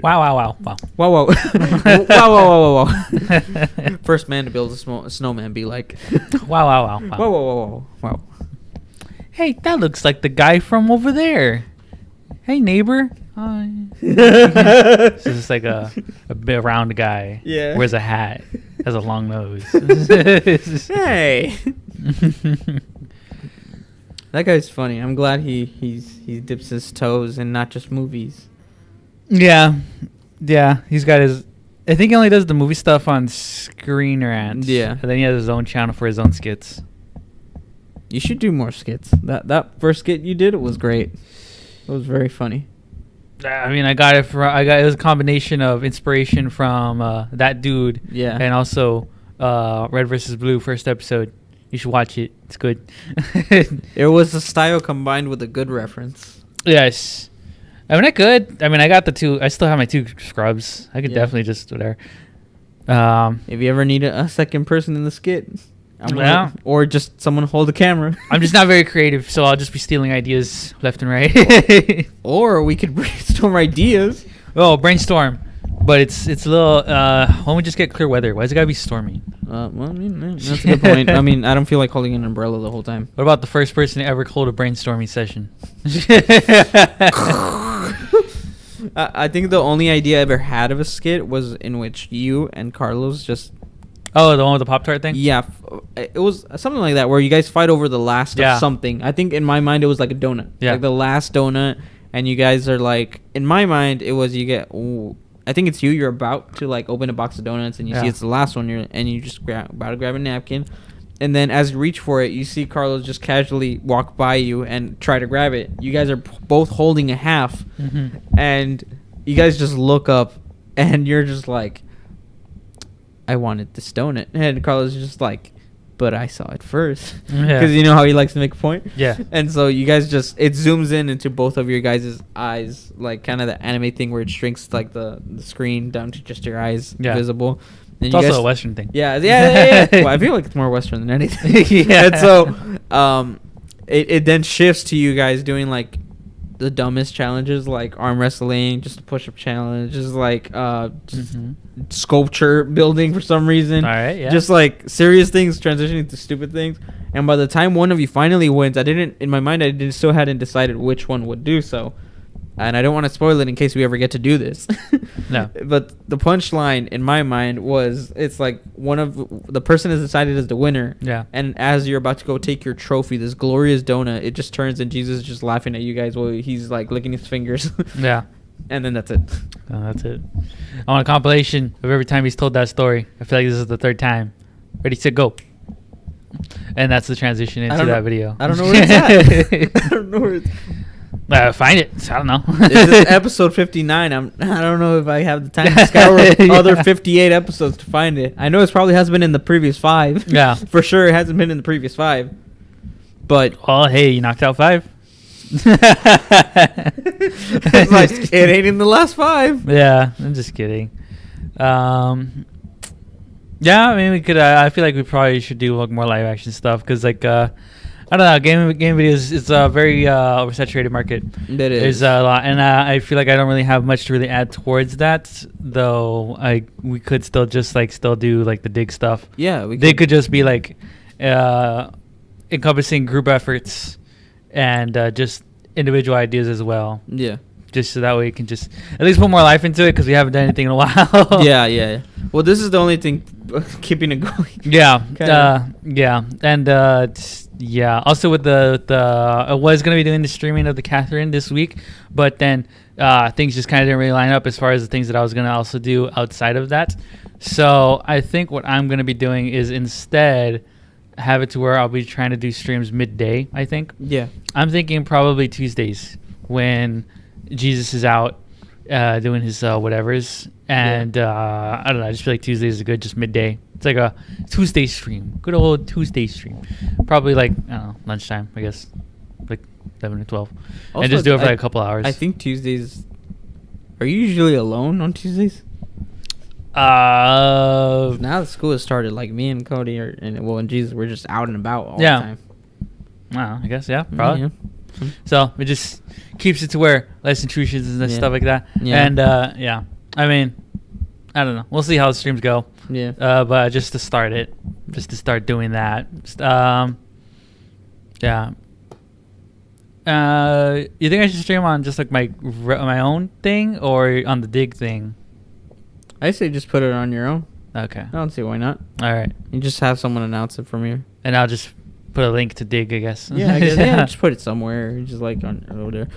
Wow. Whoa. Whoa. First man to build a snowman be like. Wow. Whoa. Hey, that looks like the guy from over there. Hey, neighbor. Hi. This is like a big round guy. Yeah. Wears a hat. Has a long nose. Hey. That guy's funny. I'm glad he dips his toes in not just movies. Yeah. He's got his. I think he only does the movie stuff on Screen Rant. Yeah. And then he has his own channel for his own skits. You should do more skits. That first skit you did, it was great. It was very funny. I mean, it was a combination of inspiration from that dude. Yeah. And also Red vs. Blue first episode. You should watch it. It's good. It was the style combined with a good reference. Yes. I mean, I could. I mean, I got the 2. I still have my 2 scrubs. I could definitely just whatever. If you ever need a second person in the skit, or just someone hold the camera. I'm just not very creative, so I'll just be stealing ideas left and right. Or we could brainstorm ideas. Oh, brainstorm. But it's a little. Why don't we just get clear weather? Why is it gotta be stormy? Well, I mean, that's a good point. I mean, I don't feel like holding an umbrella the whole time. What about the first person to ever hold a brainstorming session? I think the only idea I ever had of a skit was in which you and Carlos just. Oh, the one with the Pop-Tart thing? Yeah, it was something like that where you guys fight over the last of something. I think in my mind it was like a donut. Yeah. Like the last donut, and you guys are like, in my mind it was you get. I think it's you're about to like open a box of donuts and you see it's the last one and you just about to grab a napkin, and then as you reach for it you see Carlos just casually walk by you and try to grab it. You guys are both holding a half, and you guys just look up and you're just like, I wanted this donut, and Carlos is just like, but I saw it first, because you know how he likes to make a point. Yeah. And so you guys just, it zooms in into both of your guys' eyes, like kind of the anime thing where it shrinks like the screen down to just your eyes visible. And it's also a Western thing. Yeah. Well, I feel like it's more Western than anything. And so it then shifts to you guys doing like the dumbest challenges, like arm wrestling, just a push-up challenge, just like sculpture building for some reason. All right, yeah. Just like serious things transitioning to stupid things. And by the time one of you finally wins, in my mind, I still hadn't decided which one would do so. And I don't want to spoil it in case we ever get to do this. No. But the punchline in my mind was, it's like the person is decided as the winner. Yeah. And as you're about to go take your trophy, this glorious donut, it just turns and Jesus is just laughing at you guys while he's like licking his fingers. Yeah. And then that's it. Oh, that's it. I want a compilation of every time he's told that story. I feel like this is the 3rd time. Ready, set, go. And that's the transition into that video. I don't know where it's at. I don't know where it's find it. I don't know. This is episode 59. I don't know if I have the time to scour other 58 episodes to find it. I know it probably hasn't been in the previous 5. Yeah. For sure it hasn't been in the previous 5. But oh, hey, you knocked out 5. It's like, it ain't in the last 5. Yeah, I'm just kidding. Yeah, I mean, we could. I feel like we probably should do like more live action stuff because, like, I don't know, game videos is a very oversaturated market. It is. There's a lot, and I feel like I don't really have much to really add towards that. Though we could still just still do like the dig stuff. Yeah, they could just be like encompassing group efforts and just individual ideas as well. Yeah. Just so that way you can just at least put more life into it because we haven't done anything in a while. Yeah. Well, this is the only thing keeping it going. Yeah. Yeah. And yeah. Also with the I was gonna be doing the streaming of the Catherine this week, but then things just kind of didn't really line up as far as the things that I was gonna also do outside of that. So I think what I'm gonna be doing is instead have it to where I'll be trying to do streams midday. I think. Yeah. I'm thinking probably Tuesdays when Jesus is out doing his whatevers, and I don't know. I just feel like Tuesdays are good, just midday. It's like a Tuesday stream, good old Tuesday stream. Probably like I don't know, lunchtime, I guess, like 11 or 12, Also, and just do it for like a couple hours. I think Tuesdays. Are you usually alone on Tuesdays? Uh, Now that school has started, like me and Cody and Jesus, we're just out and about all Yeah. the time. I guess yeah, probably. Yeah. So it just keeps it to where less intrusions and Yeah. stuff like that. Yeah. And yeah, I mean, I don't know. We'll see how the streams go. Yeah. But just to start it, just to start doing that. Yeah. You think I should stream on just like my own thing or on the Dig thing? I say just put it on your own. Okay. I don't see why not. All right. You just have someone announce it from you. And I'll just put a link to Dig, I guess. Yeah, I guess, yeah. Just put it somewhere. Just like on over there.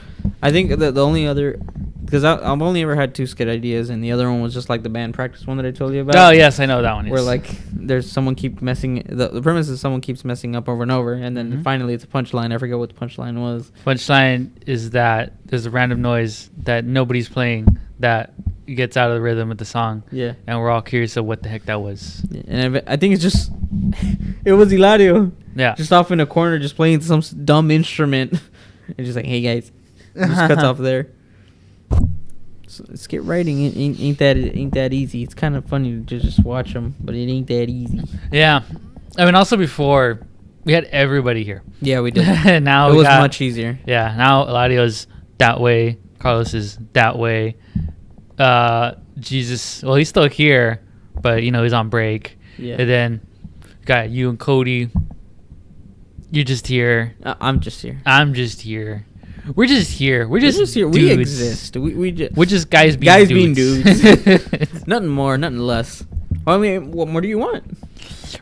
I think the only other, because I've only ever had 2 skit ideas, and the other one was just like the band practice one that I told you about. Oh yes, I know that one. Where Yes. like there's someone keep messing. The premise is someone keeps messing up over and over, and then Mhm. finally it's a punchline. I forget what the punchline was. Punchline is that there's a random noise that nobody's playing that gets out of the rhythm of the song, Yeah. and we're all curious of what the heck that was. And I think it's just it was Hilario Yeah. just off in a corner just playing some dumb instrument. And just like, hey guys, it just cuts off there. So skit writing ain't that easy. It's kind of funny to just watch them, but it ain't that easy. Yeah. I mean, also before we had everybody here. Yeah, we did. And now It we was got- much easier. Yeah. Now Eladio's that way. Carlos is that way. Jesus. Well, he's still here, but you know he's on break. Yeah. And then got you and Cody. You're just here. I'm just here. I'm just here. We're just here. We're just here. Dudes. We exist. We just We're just guys being guys dudes. being dudes. Nothing more, nothing less. Well, I mean, what more do you want?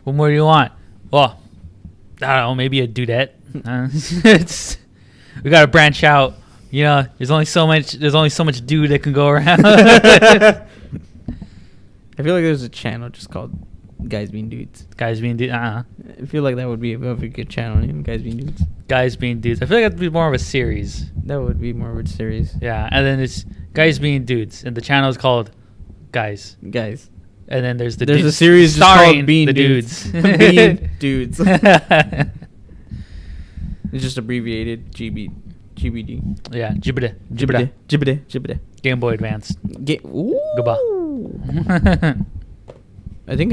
What more do you want? Well, I don't know. Maybe a dudette. It's, we gotta branch out. You know, there's only so much dude that can go around. I feel like there's a channel just called Guys Being Dudes. Guys being dudes. I feel like that would be a very good channel name, Guys Being Dudes. Guys being dudes. I feel like that'd be more of a series. That would be more of a series. Yeah, and then it's guys being dudes, and the channel is called Guys. Guys. And then there's There's a series just starring called Being the Dudes. dudes. Being Dudes. It's just abbreviated GBD. Yeah, Jibida. Jibida. Game Boy Advance. Ooh. Goodbye. I think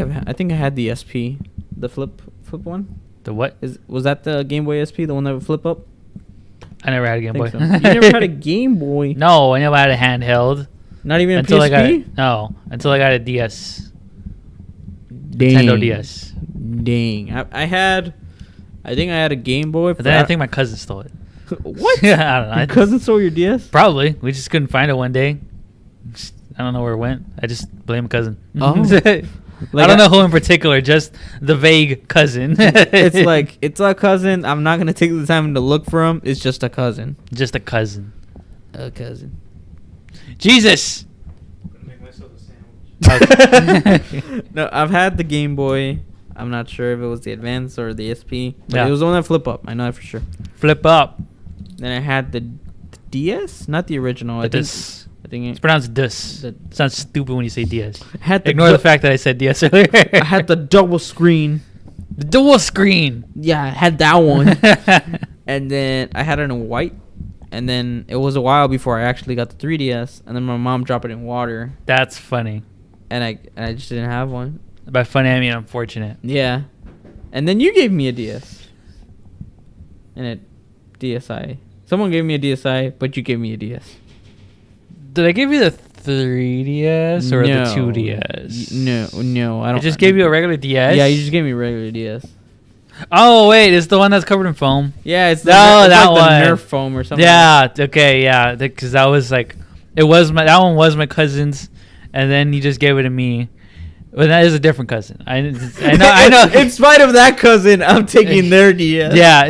I had the SP, the flip one. The what? Was that the Game Boy SP, the one that would flip up? I never had a Game Boy. So. You never had a Game Boy? No, I never had a handheld. Not even a Until PSP? until I got a DS. Dang. Nintendo DS. Dang. I think I had a Game Boy. But then I think my cousin stole it. What? Yeah, I don't know. Your cousin stole your DS? Probably. We just couldn't find it one day. I don't know where it went. I just blame a cousin. Oh. I don't know who in particular, just the vague cousin. It's like, it's a cousin. I'm not going to take the time to look for him. It's just a cousin. Just a cousin. A cousin. Jesus! Make myself a sandwich. No, I've had the Game Boy. I'm not sure if it was the Advance or the SP. But Yeah. it was the one that flip up. I know that for sure. Flip up. Then I had the DS? Not the original. I think It's pronounced dus. The- Sounds stupid when you say DS. had the Ignore the fact that I said DS earlier. I had the double screen. The dual screen. Yeah, I had that one. And then I had it in white. And then it was a while before I actually got the 3DS. And then my mom dropped it in water. That's funny. And I just didn't have one. By funny, I mean unfortunate. Yeah. And then you gave me a DS. And a DSi. Someone gave me a DSi, but you gave me a DS. Did I give you the 3DS or No. the 2DS? No, I don't. I just gave you a regular DS? Yeah, you just gave me a regular DS. Oh, wait. It's the one that's covered in foam. Yeah, it's No, it's that like the one. Nerf foam or something. Yeah. Okay. Yeah. Because that was like, that one was my cousin's, and then you just gave it to me. But that is a different cousin. I know. In spite of that cousin, I'm taking their DS. Yeah.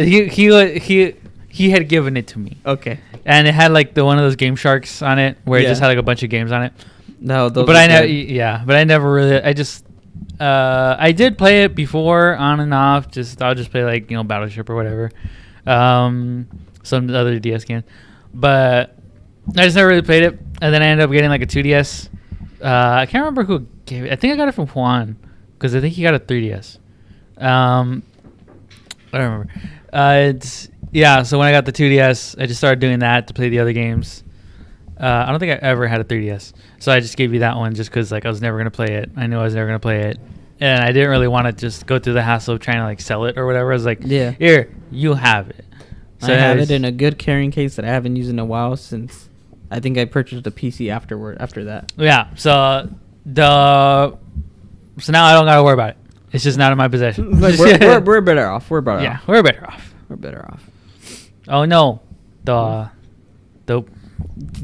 He had given it to me, Okay. and it had like one of those Game Sharks on it, where it Yeah. just had like a bunch of games on it. No, those But are I never. good. Yeah. But I never really. I did play it before on and off. I'll just play like Battleship or whatever, some other DS games, but I just never really played it. And then I ended up getting like a 2DS. I can't remember who gave it. I think I got it from Juan because I think he got a 3DS. I don't remember. So when I got the 2DS, I just started doing that to play the other games. I don't think I ever had a 3DS, so I just gave you that one just because like I was never gonna play it. I knew I was never gonna play it, and I didn't really want to just go through the hassle of trying to like sell it or whatever. I was like, Yeah. here, you have it. So I have it in a good carrying case that I haven't used in a while since I think I purchased a PC after that. Yeah. So now I don't gotta worry about it. It's just not in my possession. Like, we're better off. We're better off. We're better off. We're better off. Oh no, the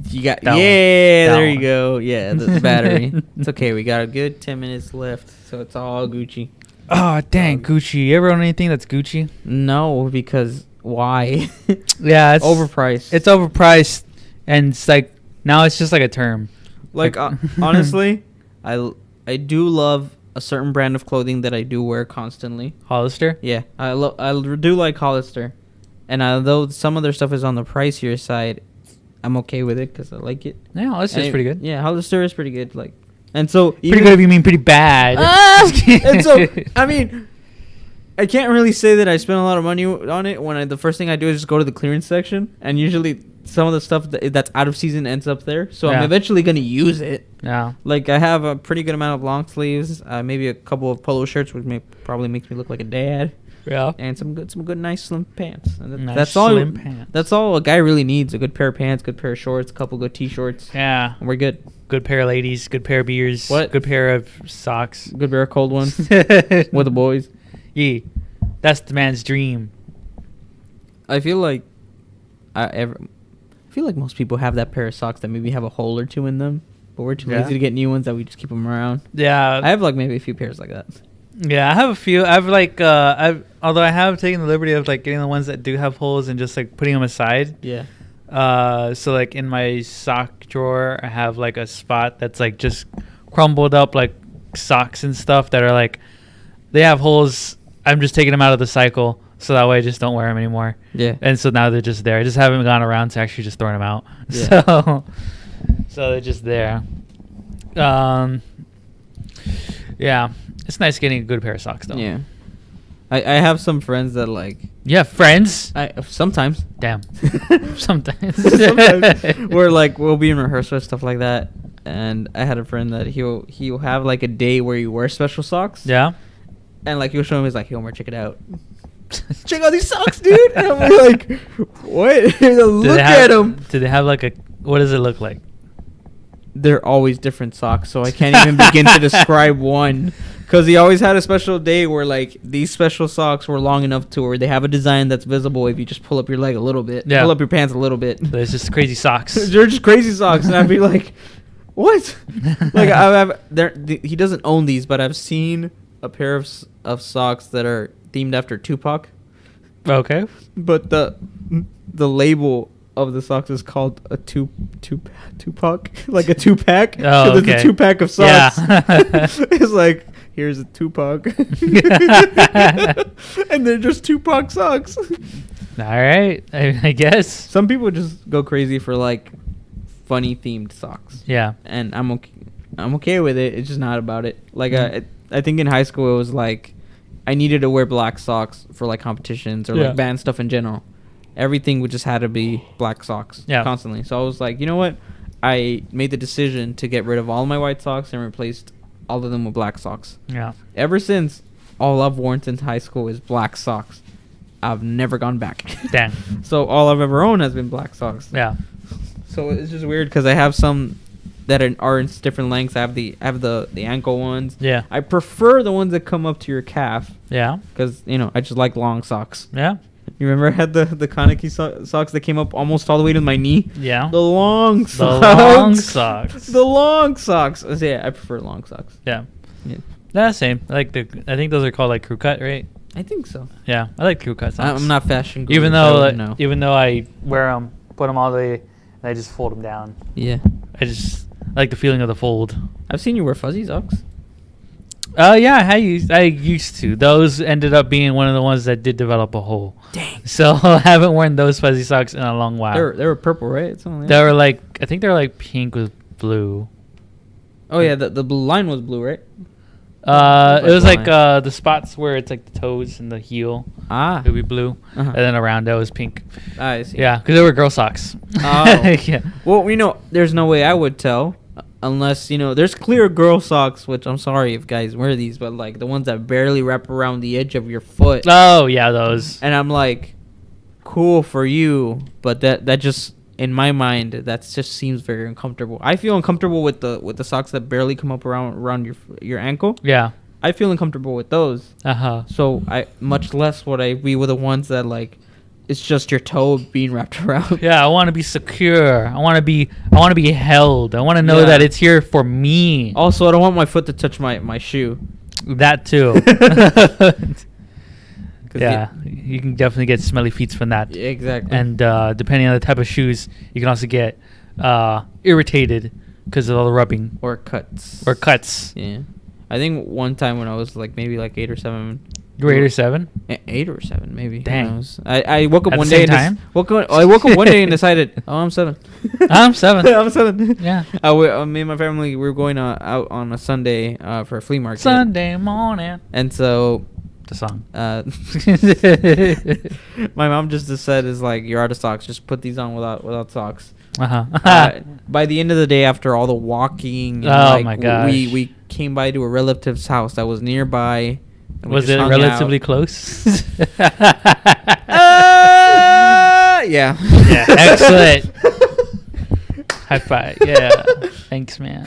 You got That one. there you one. go. Yeah, the battery. It's okay. We got a good 10 minutes left, so it's all Gucci. oh dang Gucci. You ever own anything that's Gucci? No, because why? Yeah, it's Overpriced. It's overpriced, and it's like now it's just like a term. like honestly, I do love a certain brand of clothing that I do wear constantly. Hollister. Yeah, I do like Hollister, and although some of their stuff is on the pricier side, I'm okay with it because I like it. Yeah, Hollister's pretty good. Yeah, Hollister is pretty good. Like, and so Pretty good if you mean pretty bad. and so I mean, I can't really say that I spend a lot of money on it when the first thing I do is just go to the clearance section, and usually some of the stuff that's out of season ends up there. So I'm Yeah. eventually gonna use it. Yeah. Like I have a pretty good amount of long sleeves, maybe a couple of polo shirts, which probably makes me look like a dad, Yeah. and some good nice slim pants. And Nice that's all. slim pants. That's all a guy really needs: a good pair of pants, good pair of shorts, a couple good t-shirts, Yeah. and we're good. Good pair of ladies. Good pair of beers. What? Good pair of socks. Good pair of cold ones with the boys. Yeah. That's the man's dream. I feel like I feel like most people have that pair of socks that maybe have a hole or two in them, but we're too Yeah. lazy to get new ones that we just keep them around. Yeah. I have like maybe a few pairs like that. Yeah, I have a few. I've like although I have taken the liberty of like getting the ones that do have holes and just like putting them aside. Yeah. So like in my sock drawer, I have like a spot that's like just crumbled up like socks and stuff that are like they have holes. I'm just taking them out of the cycle so that way I just don't wear them anymore. Yeah. And so now they're just there. I just haven't gone around to actually just throwing them out. Yeah. So they're just there. Yeah, it's nice getting a good pair of socks though. Yeah. I have some friends that like You have friends? sometimes Damn. Sometimes. where like we'll be in rehearsal or stuff like that, and I had a friend that he'll have like a day where he wears special socks. Yeah. And like he'll show him, he's like, Homer, check it out. Check out these socks, dude. And I'm like, what? Look at them. Do they have like a? What does it look like? They're always different socks, so I can't even begin to describe one. Because he always had a special day where like these special socks were long enough to where they have a design that's visible if you just pull up your leg a little bit, Yeah. pull up your pants a little bit. There's just crazy socks. They're just crazy socks, and I'd be like, what? Like he doesn't own these, but I've seen a pair of socks that are themed after Tupac, Okay. but the label of the socks is called a Tupac, like a 2-pack. Oh, So okay. there's a 2-pack of Yeah. socks. It's like, here's a Tupac, and they're just Tupac socks. All right. I guess. Some people just go crazy for like funny themed socks. Yeah. And I'm okay with it. It's just not about it. Like I think in high school it was like I needed to wear black socks for like competitions or Yeah. like band stuff in general. Everything would just had to be black socks constantly. So I was like, you know what? I made the decision to get rid of all my white socks and replaced all of them with black socks. Yeah. Ever since, all I've worn since high school is black socks. I've never gone back. Dang. So all I've ever owned has been black socks. Yeah. So it's just weird because I have some that are in different lengths. I have the ankle ones. Yeah. I prefer the ones that come up to your calf Yeah. because I just like long socks. Yeah. You remember I had the Kaneki socks that came up almost all the way to my knee. Yeah. The long The socks. long socks. The long socks. So yeah, I prefer long socks. Yeah. Yeah. That's same. I think those are called like crew cut, right? I think so. Yeah. I like crew cut socks. I'm not fashion guru, Even so I though wouldn't know. even though I wear them, put them all the way, and I just fold them down. Yeah. I just like the feeling of the fold. I've seen you wear fuzzy socks. Yeah, I used to. Those ended up being one of the ones that did develop a hole. Dang. So I haven't worn those fuzzy socks in a long while. They were purple, right? Something like They that. were like, I think they were like pink with blue. Oh yeah, the blue line was blue, right? It was like line. the spots where it's like the toes and the heel Ah. it would be blue, Uh-huh. and then around it was pink. I see. Yeah, because they were girl socks. Oh. Yeah. Well, there's no way I would tell unless, there's clear girl socks, which I'm sorry if guys wear these, but like the ones that barely wrap around the edge of your foot. Oh yeah, those. And I'm like, cool for you, but that just, in my mind, that just seems very uncomfortable. I feel uncomfortable with the socks that barely come up around your ankle. Yeah. I feel uncomfortable with those. Uh-huh. So I much less would I be with the ones that like it's just your toe being wrapped around. Yeah, I want to be secure. I want to be held. I want to know Yeah. that it's here for me. Also, I don't want my foot to touch my shoe. That too. 'Cause Yeah, you can definitely get smelly feet from that. Exactly. And depending on the type of shoes, you can also get irritated because of all the rubbing or cuts. or cuts. Yeah. I think one time when I was like maybe like 8 or 7. You were 8 or 7? 8 or 7 maybe. Who Dang. knows? I woke up At one the day same and time? I woke up one day and decided, oh, I'm 7. I'm 7. I'm 7. Yeah. Me and my family, we were going out on a Sunday for a flea market. Sunday morning. And so The song. my mom just said, is like, you're out of socks. Just put these on without socks. Uh-huh. By the end of the day, after all the walking, and Oh my gosh. we came by to a relative's house that was nearby. and we Was just it hung relatively out. close? Yeah. Yeah, excellent. High five. Yeah. Thanks, man.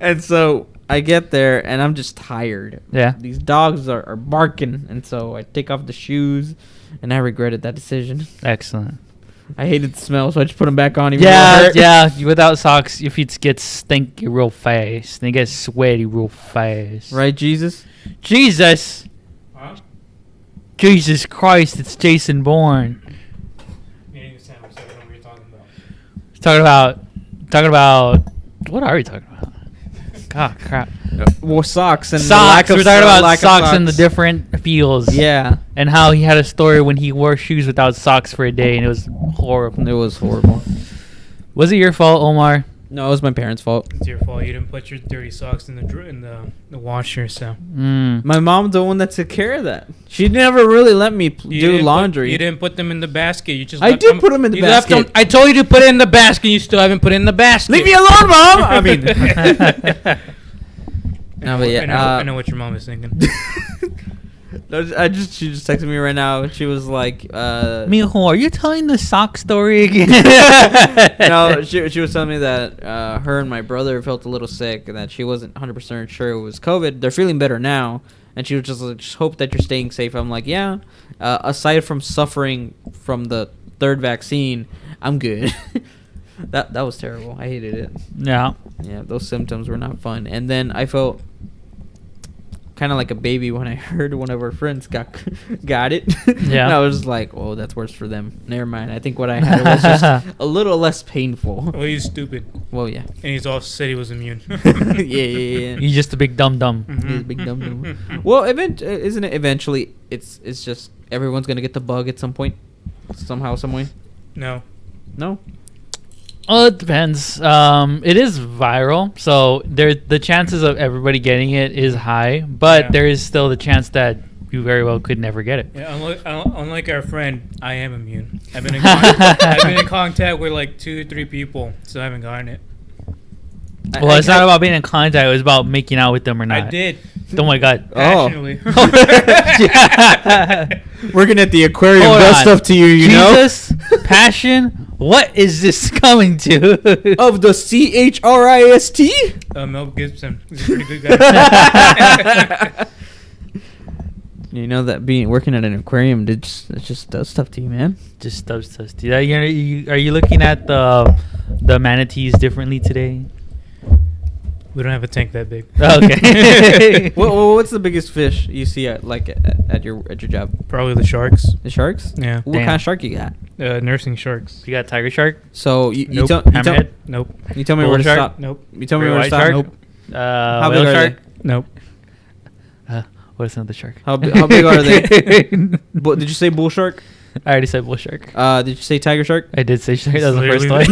And so I get there and I'm just tired. Yeah. These dogs are barking, and so I take off the shoes, and I regretted that decision. Excellent. I hated the smell, so I just put them back on. Even though it Yeah, hurt. yeah. Without socks, your feet get stinky real fast. They get sweaty real fast. Right, Jesus? Jesus. Huh? Jesus Christ, it's Jason Bourne. Eating a sandwich, so I don't know what you're talking about. Talking about, what are we talking about? God, crap. Well, socks and the Socks. lack of We're talking about lack of socks and the different feels. Yeah, And how he had a story when he wore shoes without socks for a day, and it was horrible. it was horrible. Was it your fault, Omar? No, it was my parents' fault. It's your fault. You didn't put your dirty socks in the washer, so. My mom's the one that took care of that. She never really let me do laundry. You didn't put them in the basket. You just. I left did them, put them in the you left basket. them- I told you to put it in the basket. You still haven't put it in the basket. Leave me alone, Mom! I mean... No, but yeah, I know what your mom is thinking. No, she just texted me right now, and she was like, Mijo, are you telling the sock story again? no, she was telling me that her and my brother felt a little sick, and that she wasn't 100% sure it was COVID. They're feeling better now, and she was just like, just hope that you're staying safe. I'm like, yeah. Aside from suffering from the 3rd vaccine, I'm good. That was terrible. I hated it. Yeah. Yeah, those symptoms were not fun. And then I felt kind of like a baby when I heard one of our friends got it. Yeah. And I was just like, oh, that's worse for them. Never mind. I think what I had was just a little less painful. Well, he's stupid, Well, yeah. and he's all said he was immune. Yeah. You're just a big dum-dum. He's a big dumb. Well, isn't it eventually? It's just everyone's gonna get the bug at some point, somehow, some way. No. No. Oh, it depends. It is viral, so the chances of everybody getting it is high, but Yeah. there is still the chance that you very well could never get it. Yeah, unlike our friend, I am immune. I've been in contact with like 2-3 people, so I haven't gotten it. Well, it's not about being in contact; it was about making out with them or not. I did. Oh my god! Passionately. Working at the aquarium Hold does on. stuff to you, Jesus, passion. What is this coming to? Of the CHRIST? Mel Gibson. He's a pretty good guy. You know that working at an aquarium it just does stuff to you, man. Just does this. Are you looking at the manatees differently today? We don't have a tank that big. Okay. What's the biggest fish you see at your job? Probably the sharks. The sharks? Yeah. What Damn. kind of shark you got? Nursing sharks. You got tiger shark, So you Nope. tell hammerhead, Nope. you tell me Bull where to shark? stop. Nope. You tell me Great where to white stop. shark? Nope. How whale big are shark. Nope. What's another shark? How big are they? Did you say bull shark? I already said bull shark. Did you say tiger shark? I did say shark. That was the first one.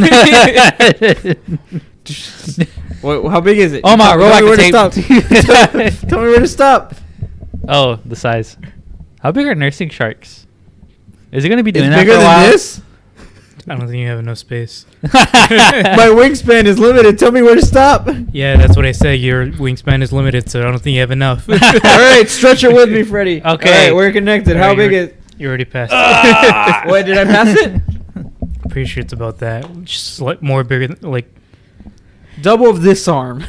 What, how big is it? Omar, Tell roll back me where the to stop. tape. Tell me where to stop. Oh, the size. How big are nursing sharks? Is it gonna be It's doing that bigger for a while? than this. I don't think you have enough space. My wingspan is limited. Tell me where to stop. Yeah, that's what I said. Your wingspan is limited, so I don't think you have enough. All right, stretch it with me, Freddie. Okay. All right, we're connected. How Alright, big you're- is? You already passed it. Wait, did I pass it? Pretty sure it's about that. Just like more bigger, like Double of this arm.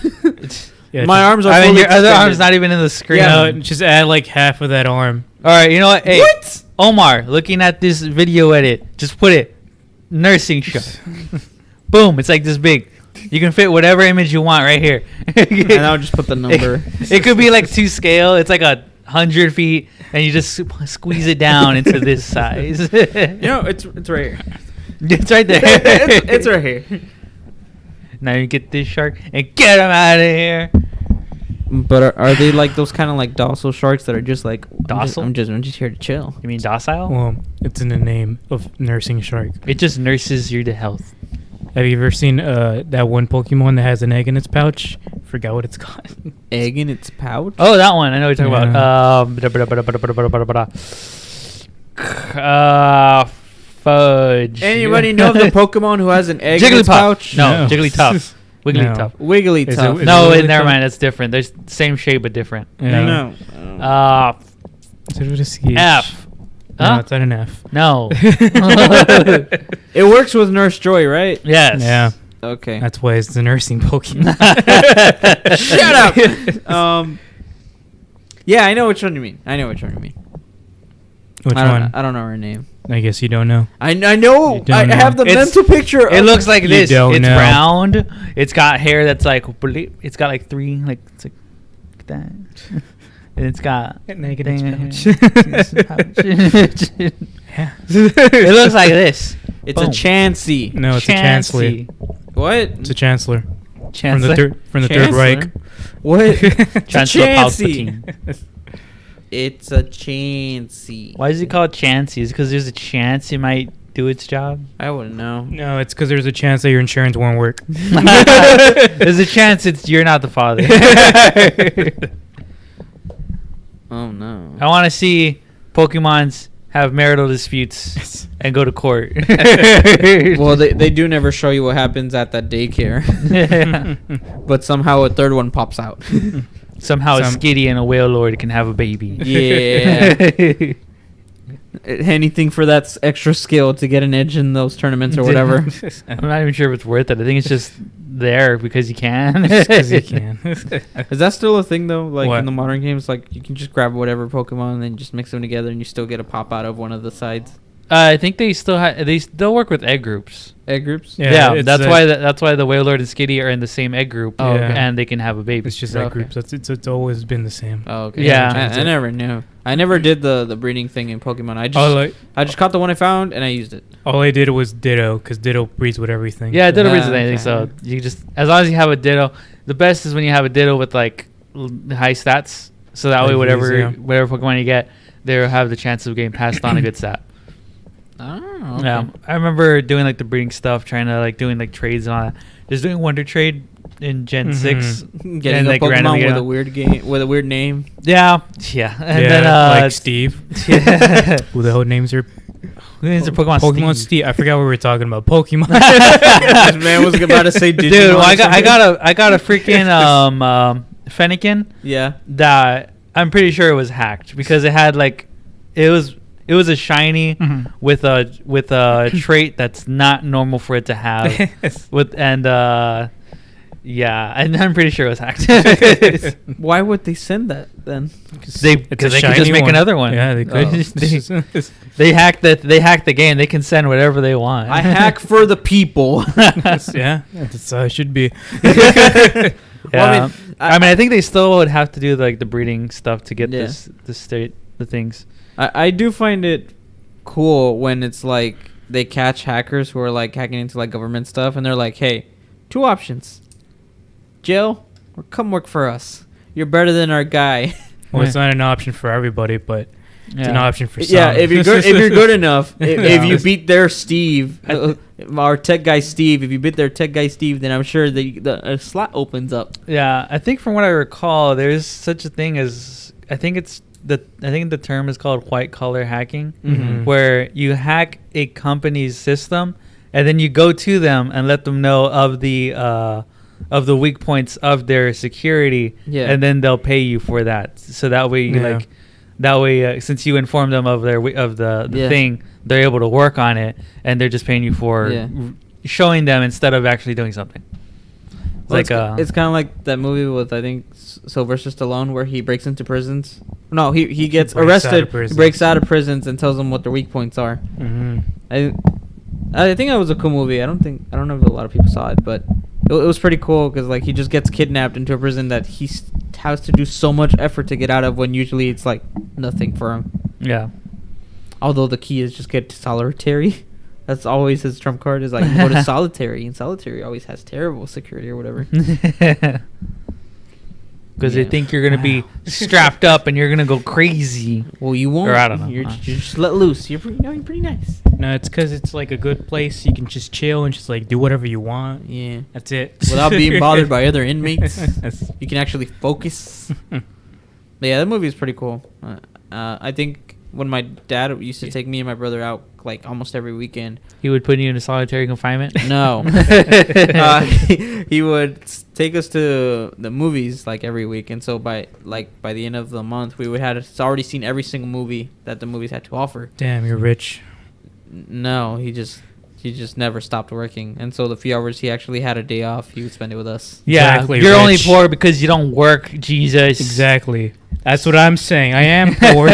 yeah. My just, arms are. I mean, fully your other extended. arm's not even in the screen. Yeah. No, just add like half of that arm. All right, you know what? Hey, What? Omar, looking at this video edit, just put it nursing shark. Boom! It's like this big. You can fit whatever image you want right here. And I'll just put the number. It could be like to scale. It's like 100 feet, and you just squeeze it down into this size. You know, it's right here. It's right there. it's right here. Now you get this shark and get him out of here. But are they like those kind of like docile sharks that are just like Docile? I'm just here to chill. You mean docile? Well, it's in the name of nursing shark. It just nurses you to health. Have you ever seen that one Pokemon that has an egg in its pouch? Forgot what it's called. Egg in its pouch. Oh, that one. I know what you're talking about. Fudge. Anybody know the Pokemon who has an egg in its Jigglypuff. pouch? No, No. Jigglypuff. Wigglytuff. Wigglytuff. Is No, it never Wigglytuff? mind. That's different. There's same shape but different. Yeah. No. Is it with a C? F. No, Huh? it's not an F. No. It works with Nurse Joy, right? Yes. Yeah, Okay. that's why it's the nursing Pokemon. Shut up. Yeah, I know which one you mean. Which I don't, one? I don't know her name. I guess you don't know. I know. You don't I know. have the It's- mental picture. It of looks like You this. don't It's know. round. It's got hair that's like it's got like three like it's like that. And it's got Negative Yeah. It looks like this. It's Boom. a Chansey. No, it's a Chancellor. Chansey. What? It's a Chancellor. Chancellor. From the Third Reich. What? It's a Chancellor Chansey. Palpatine. It's a Chansey. Why is it called Chansey? Is it because there's a chance it might do its job? I wouldn't know. No, it's because there's a chance that your insurance won't work. There's a chance you're not the father. Oh no. I want to see Pokemons have marital disputes and go to court. Well, they do never show you what happens at that daycare, but somehow a third one pops out. Somehow a Some- Skitty and a Whale Lord can have a baby. Yeah. Anything for that extra skill to get an edge in those tournaments or whatever. I'm not even sure if it's worth it. I think it's just there because you can. Because you can. Is that still a thing though? Like What? in the modern games, like you can just grab whatever Pokemon and then just mix them together, and you still get a pop out of one of the sides. I think they still work with egg groups. Egg groups. Yeah, it's that's a- why that's why the Whale Lord and Skitty are in the same egg group, Oh, okay. and they can have a baby. It's just Okay. that group. That's it's always been the same. Oh, okay. Yeah. I never knew. I never did the breeding thing in Pokemon. I just caught the one I found and I used it. All I did was Ditto, because Ditto breeds with everything. Yeah, Ditto breeds Ah, with anything, okay. so you just as long as you have a Ditto. The best is when you have a Ditto with like high stats, so that way Like whatever these, yeah. whatever Pokemon you get, they'll have the chance of getting passed on a good stat. Oh, Yeah, I remember doing like the breeding stuff, trying to like doing like trades and all that. Just doing Wonder Trade in Gen Mhm. 6. Getting And, a like, randomly Pokemon with get a weird game with a weird name. Yeah, yeah, and Yeah, then like Steve. yeah. Who the hell names are Who names their Pokemon? Pokemon Steve? Steve? I forgot what we were talking about. Pokemon. This man was about to say Digimon. Dude, well, or I something. got a freaking Fennekin Yeah. that I'm pretty sure it was hacked because it had like it was a shiny Mhm. with a trait that's not normal for it to have yeah, and I'm pretty sure it was hacked. Why would they send that then? It's they a could just shiny make another one. Yeah, they could. Oh. They hacked the game. They can send whatever they want. I hack for the people. Yeah, that's how it should be. Yeah. Well, I mean, I think they still would have to do like the breeding stuff to get Yeah. the things. I do find it cool when it's like they catch hackers who are like hacking into like government stuff, and they're like, "Hey, two options: jail or come work for us. you're better than our guy. Well, it's not an option for everybody, but it's an option for some. Yeah, if you're good enough, if Yeah. you beat their Steve, our tech guy Steve, if you beat their tech guy Steve, then I'm sure the slot opens up. Yeah, I think from what I recall, there's such a thing as I think the term is called white collar hacking, Mhm. where you hack a company's system and then you go to them and let them know of the weak points of their security, Yeah. and then they'll pay you for that. So that way, since you inform them of the Yeah. thing, they're able to work on it, and they're just paying you for showing them instead of actually doing something. Well, it's kind of like that movie with, I think, Sylvester Stallone, where he breaks into prisons. No, he gets breaks out of arrested. He prisons. breaks out of prisons and tells them what their weak points are. Mhm. I think that was a cool movie. I don't know if a lot of people saw it, but it was pretty cool because like he just gets kidnapped into a prison that he has to do so much effort to get out of, when usually it's like nothing for him. Yeah. Although the key is just get to solitary. That's always his trump card, is like go to solitary, and solitary always has terrible security or whatever. Because Yeah. they think you're gonna be strapped up and you're gonna go crazy. Well, you won't. Or I don't know. You're just let loose. You're pretty nice. No, it's because it's like a good place. You can just chill and just like do whatever you want. Yeah. That's it. Without being bothered by other inmates. That's- You can actually focus. But yeah, that movie is pretty cool. I think when my dad used to take me and my brother out like almost every weekend. He would put you into solitary confinement. No. He would take us to the movies like every week, and so by the end of the month, we would have already seen every single movie that the movies had to offer. Damn, you're rich. No, he just never stopped working, and so the few hours he actually had a day off, he would spend it with us. Yeah, Exactly, you're only rich. poor because you don't work. Jesus. Exactly. That's what I'm saying. I am poor.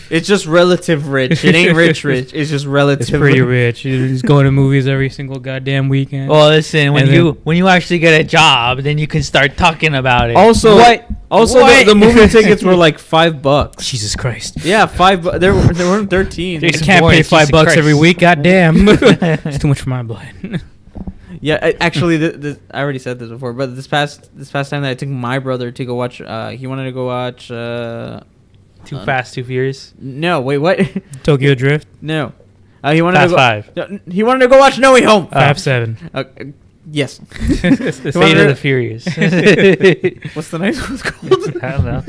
It's just relative rich. It ain't rich. It's just relative. It's pretty rich. He's going to movies every single goddamn weekend. Well, listen, when And when you actually get a job, then you can start talking about it. Also, What? The movie tickets were like $5. Jesus Christ. Yeah, $5. There weren't 13. I Jason can't Bourne, pay Jesus $5 Christ. every week. Goddamn. It's too much for my blood. Yeah, actually, I already said this before, but this past time that I took my brother to go watch, he wanted to go watch. Too Fast, Too Furious. No, wait, what? Tokyo Drift. No, he wanted Fast to go. Five. No, he wanted to go watch No Way Home. 5-7. Yes. Fate of the Furious. What's the next one called? I don't know.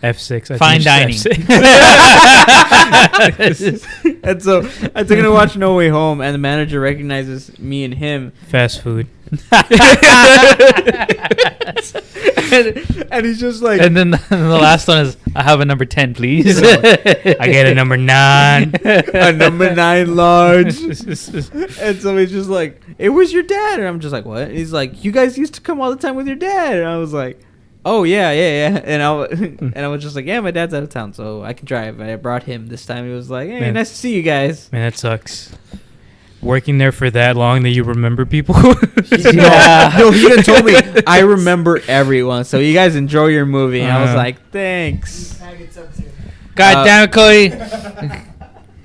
F6. I Fine think dining. it's F6. And so I took him to watch No Way Home, and the manager recognizes me and him, Fast food. and he's just like, And then the last one is, I have a number 10, please. I get a number 9. a number 9 large. And so he's just like, it was your dad. And I'm just like, what? And he's like, you guys used to come all the time with your dad. And I was like, oh, yeah. And I was just like, yeah, my dad's out of town, so I can drive. And I brought him this time. He was like, hey, Man. nice to see you guys. Man, that sucks. Working there for that long that you remember people. Yeah. No, he even told me, I remember everyone. So you guys enjoy your movie. And I was like, thanks. God damn it, Cody.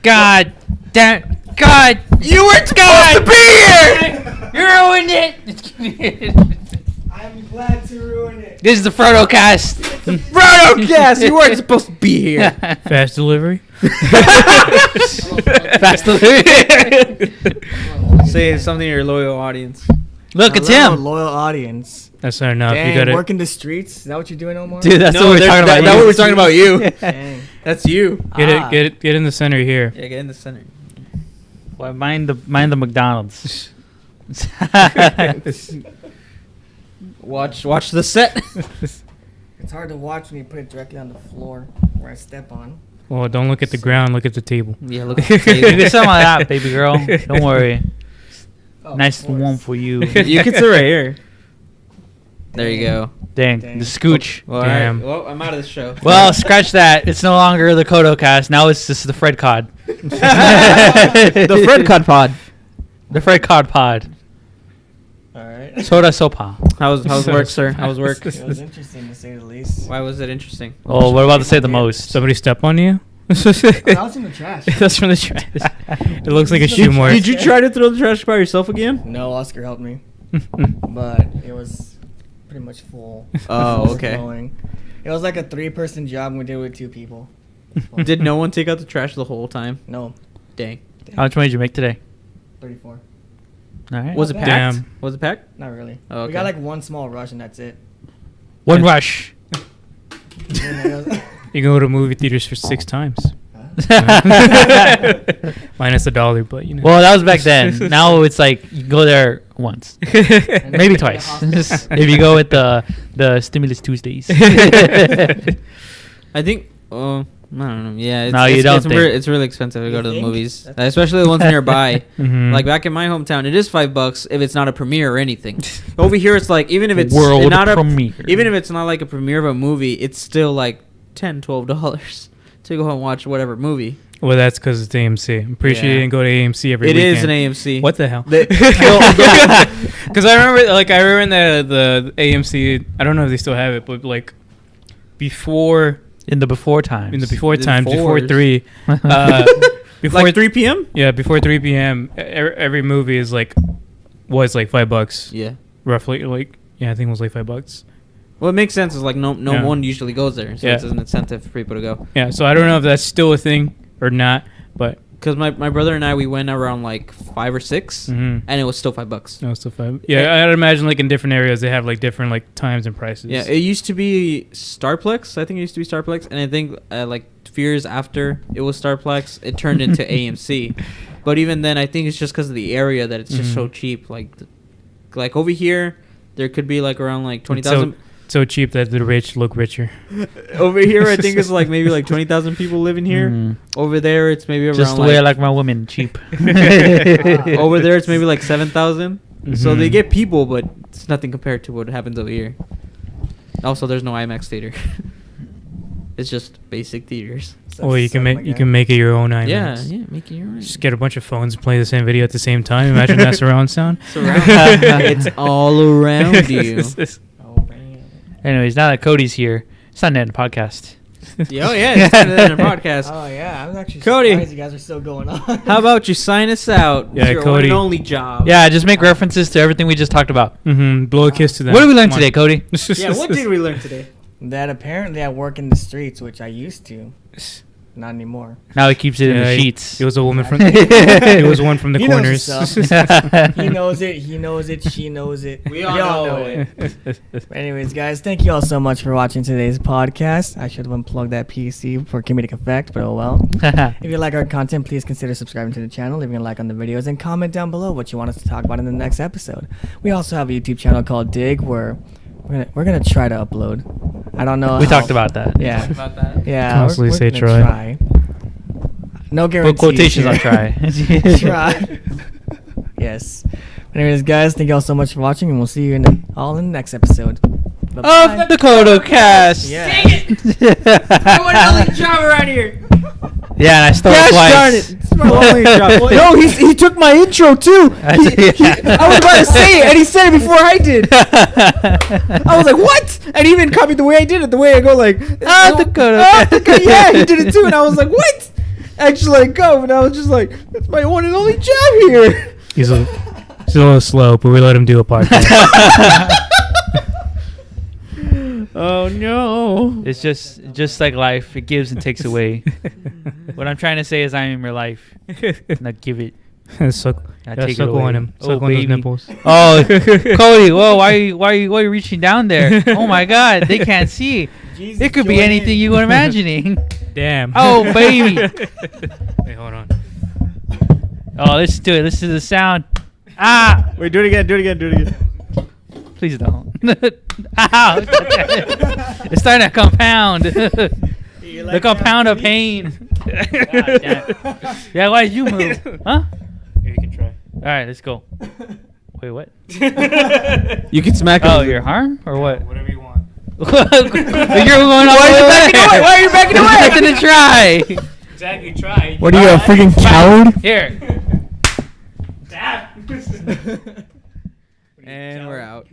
God damn. God. You were supposed to be here. You ruined it. I'm glad to ruin it. This is the CodeO-cast. CodeO-cast. You weren't supposed to be here. Fast delivery. Fast delivery. Say something to your loyal audience. Look, it's Hello, him. loyal audience. That's not enough. Dang, You gotta. working the streets. Is that what you're doing, Omar? Dude, that's No, what we're talking about. That's what you. we're talking about. You. Dang. That's you. Get in the center here. Yeah, get in the center. Well, mind the McDonald's. Watch the set. It's hard to watch when you put it directly on the floor where I step on. Well, don't look at the ground. Look at the table. Yeah, look at the You table. get some of that, baby girl. Don't worry. Oh, Nice of and warm course. for you. You can sit right here. There you go. Dang, Dang. the scooch. Well, Damn. all right. Well, I'm out of the show. Well, scratch that. It's no longer the CodeO-cast. Now it's just the Fred Cod. the Fred Cod Pod. The Fred Cod Pod. All right. Soda Sopa. How's work, sir? How's work? It was interesting to say the least. Why was it interesting? Oh, what about to say the most? Somebody step on you? Oh, that was in the trash. That's from the trash. It looks like a shoe mark. Did you try to throw the trash by yourself again? No, Oscar helped me, but it was pretty much full. Oh, okay. Overflowing. It was like a 3-person job and we did it with 2 people. Did no one take out the trash the whole time? No. Dang. How much money did you make today? 34. All right. Was it Not packed? bad. Was it packed? Not really. Oh, okay. We got like one small rush and that's it. One rush. You can go to movie theaters for 6 times. Minus $1, but you know. Well, that was back then. Now it's like you go there once, maybe twice. If you go with the stimulus Tuesdays. I think. I don't know. Yeah. It's, No, you don't think. It's really expensive to go You to the think? movies, especially the ones nearby. Mhm. Like back in my hometown, it is $5 if it's not a premiere or anything. Over here, it's like even if it's World not premiere. even if it's not like a premiere of a movie, it's still like $10-12 to go and watch whatever movie. Well, that's because it's AMC. I'm pretty sure you Yeah. didn't go to AMC every It weekend. is an AMC. What the hell? They- Because I remember in the AMC. I don't know if they still have it, but like before In the before times. before The times, before befores. 3, before like 3 p.m. yeah, before 3 p.m. Every movie was like $5 Yeah. roughly. Like I think it was like $5. Well, it makes sense. It's like no Yeah. one usually goes there, so Yeah. it's an incentive for people to go. Yeah, so I don't know if that's still a thing or not, but Because my brother and I, we went around like 5 or 6, mhm. and it was still $5. No, it's still 5. Yeah, I'd imagine like in different areas they have like different like times and prices. Yeah, it used to be Starplex. I think it used to be Starplex, and I think like few years after it was Starplex, it turned into AMC. But even then, I think it's just because of the area that it's just so Mhm. cheap. Like over here, there could be like around like 20,000. So cheap that the rich look richer. Over here, I think it's like maybe like 20,000 people living here. Mm. Over there, it's maybe around Just the way I like my women, cheap. over there, it's maybe like 7,000. So they Mhm. get people, but it's nothing compared to what happens over here. Also, there's no IMAX theater. It's just basic theaters. Or you can make it your own IMAX. Yeah, make it your own. Just get a bunch of phones and play the same video at the same time. Imagine that surround sound. It's all around you. Anyways, now that Cody's here, it's not a podcast. Oh yeah, it's in a podcast. Oh yeah, I'm actually Cody. surprised you guys are still going on. How about you sign us out? Yeah, It's your one Cody. and only job. Yeah, just make references to everything we just talked about. Mm-hmm. Blow a kiss to them. What did we learn Come on. today, Cody? Yeah, what did we learn today? That apparently I work in the streets, which I used to. Not anymore. Now he keeps it in Yeah, the he- sheets. It was a woman from. It was one from the He knows corners. his stuff. He knows it. He knows it. She knows it. We all know it. But anyways, guys, thank you all so much for watching today's podcast. I should have unplugged that PC for comedic effect, but oh well. If you like our content, please consider subscribing to the channel, leaving a like on the videos, and comment down below what you want us to talk about in the next episode. We also have a YouTube channel called Dig, where we're gonna try to upload. I don't know. We how- talked about that. Yeah. About that. Yeah. Constantly we're say gonna try. No Put guarantees. quotations on here. try. Try. Yes. Anyways, guys, thank you all so much for watching, and we'll see you all in the next episode. Bye-bye. Of the CodeO-cast. Yeah. I want an only job around here. Yeah, and I stole it Gosh twice. darn it! It's my only job. No, he took my intro too. I was about to say it, and he said it before I did. I was like, "What?" And he even copied the way I did it, the way I go like, the CodeO-cast. yeah, he did it too, and I was like, "What?" Actually, let go, and I was just like, "That's my one and only job here." He's a little slow, but we let him do a podcast. Oh no! It's just like life. It gives and takes away. What I'm trying to say is I am your life. Not give it. Suck, I yeah, take it suckle away. on him. Oh, Suck on those baby. nipples. Oh, Cody, whoa, why are you reaching down there? Oh my God, they can't see. Jesus, It could be join anything in. you were imagining. Damn. Oh, baby. Wait, hold on. Oh, let's do it. Listen to the sound. Ah, Wait, do it again. Do it again. Do it again. please don't. Ow. It's starting to compound. The compound of pain. God damn. Yeah, why did you move? Huh? Here, you can try. All right, let's go. Wait, what? You can smack him. Oh, your arm or what? Whatever you want. You're going Why are you backing away? Why are you backing away? I'm gonna try. Exactly, try. What are you, a freaking coward? Here. And we're out.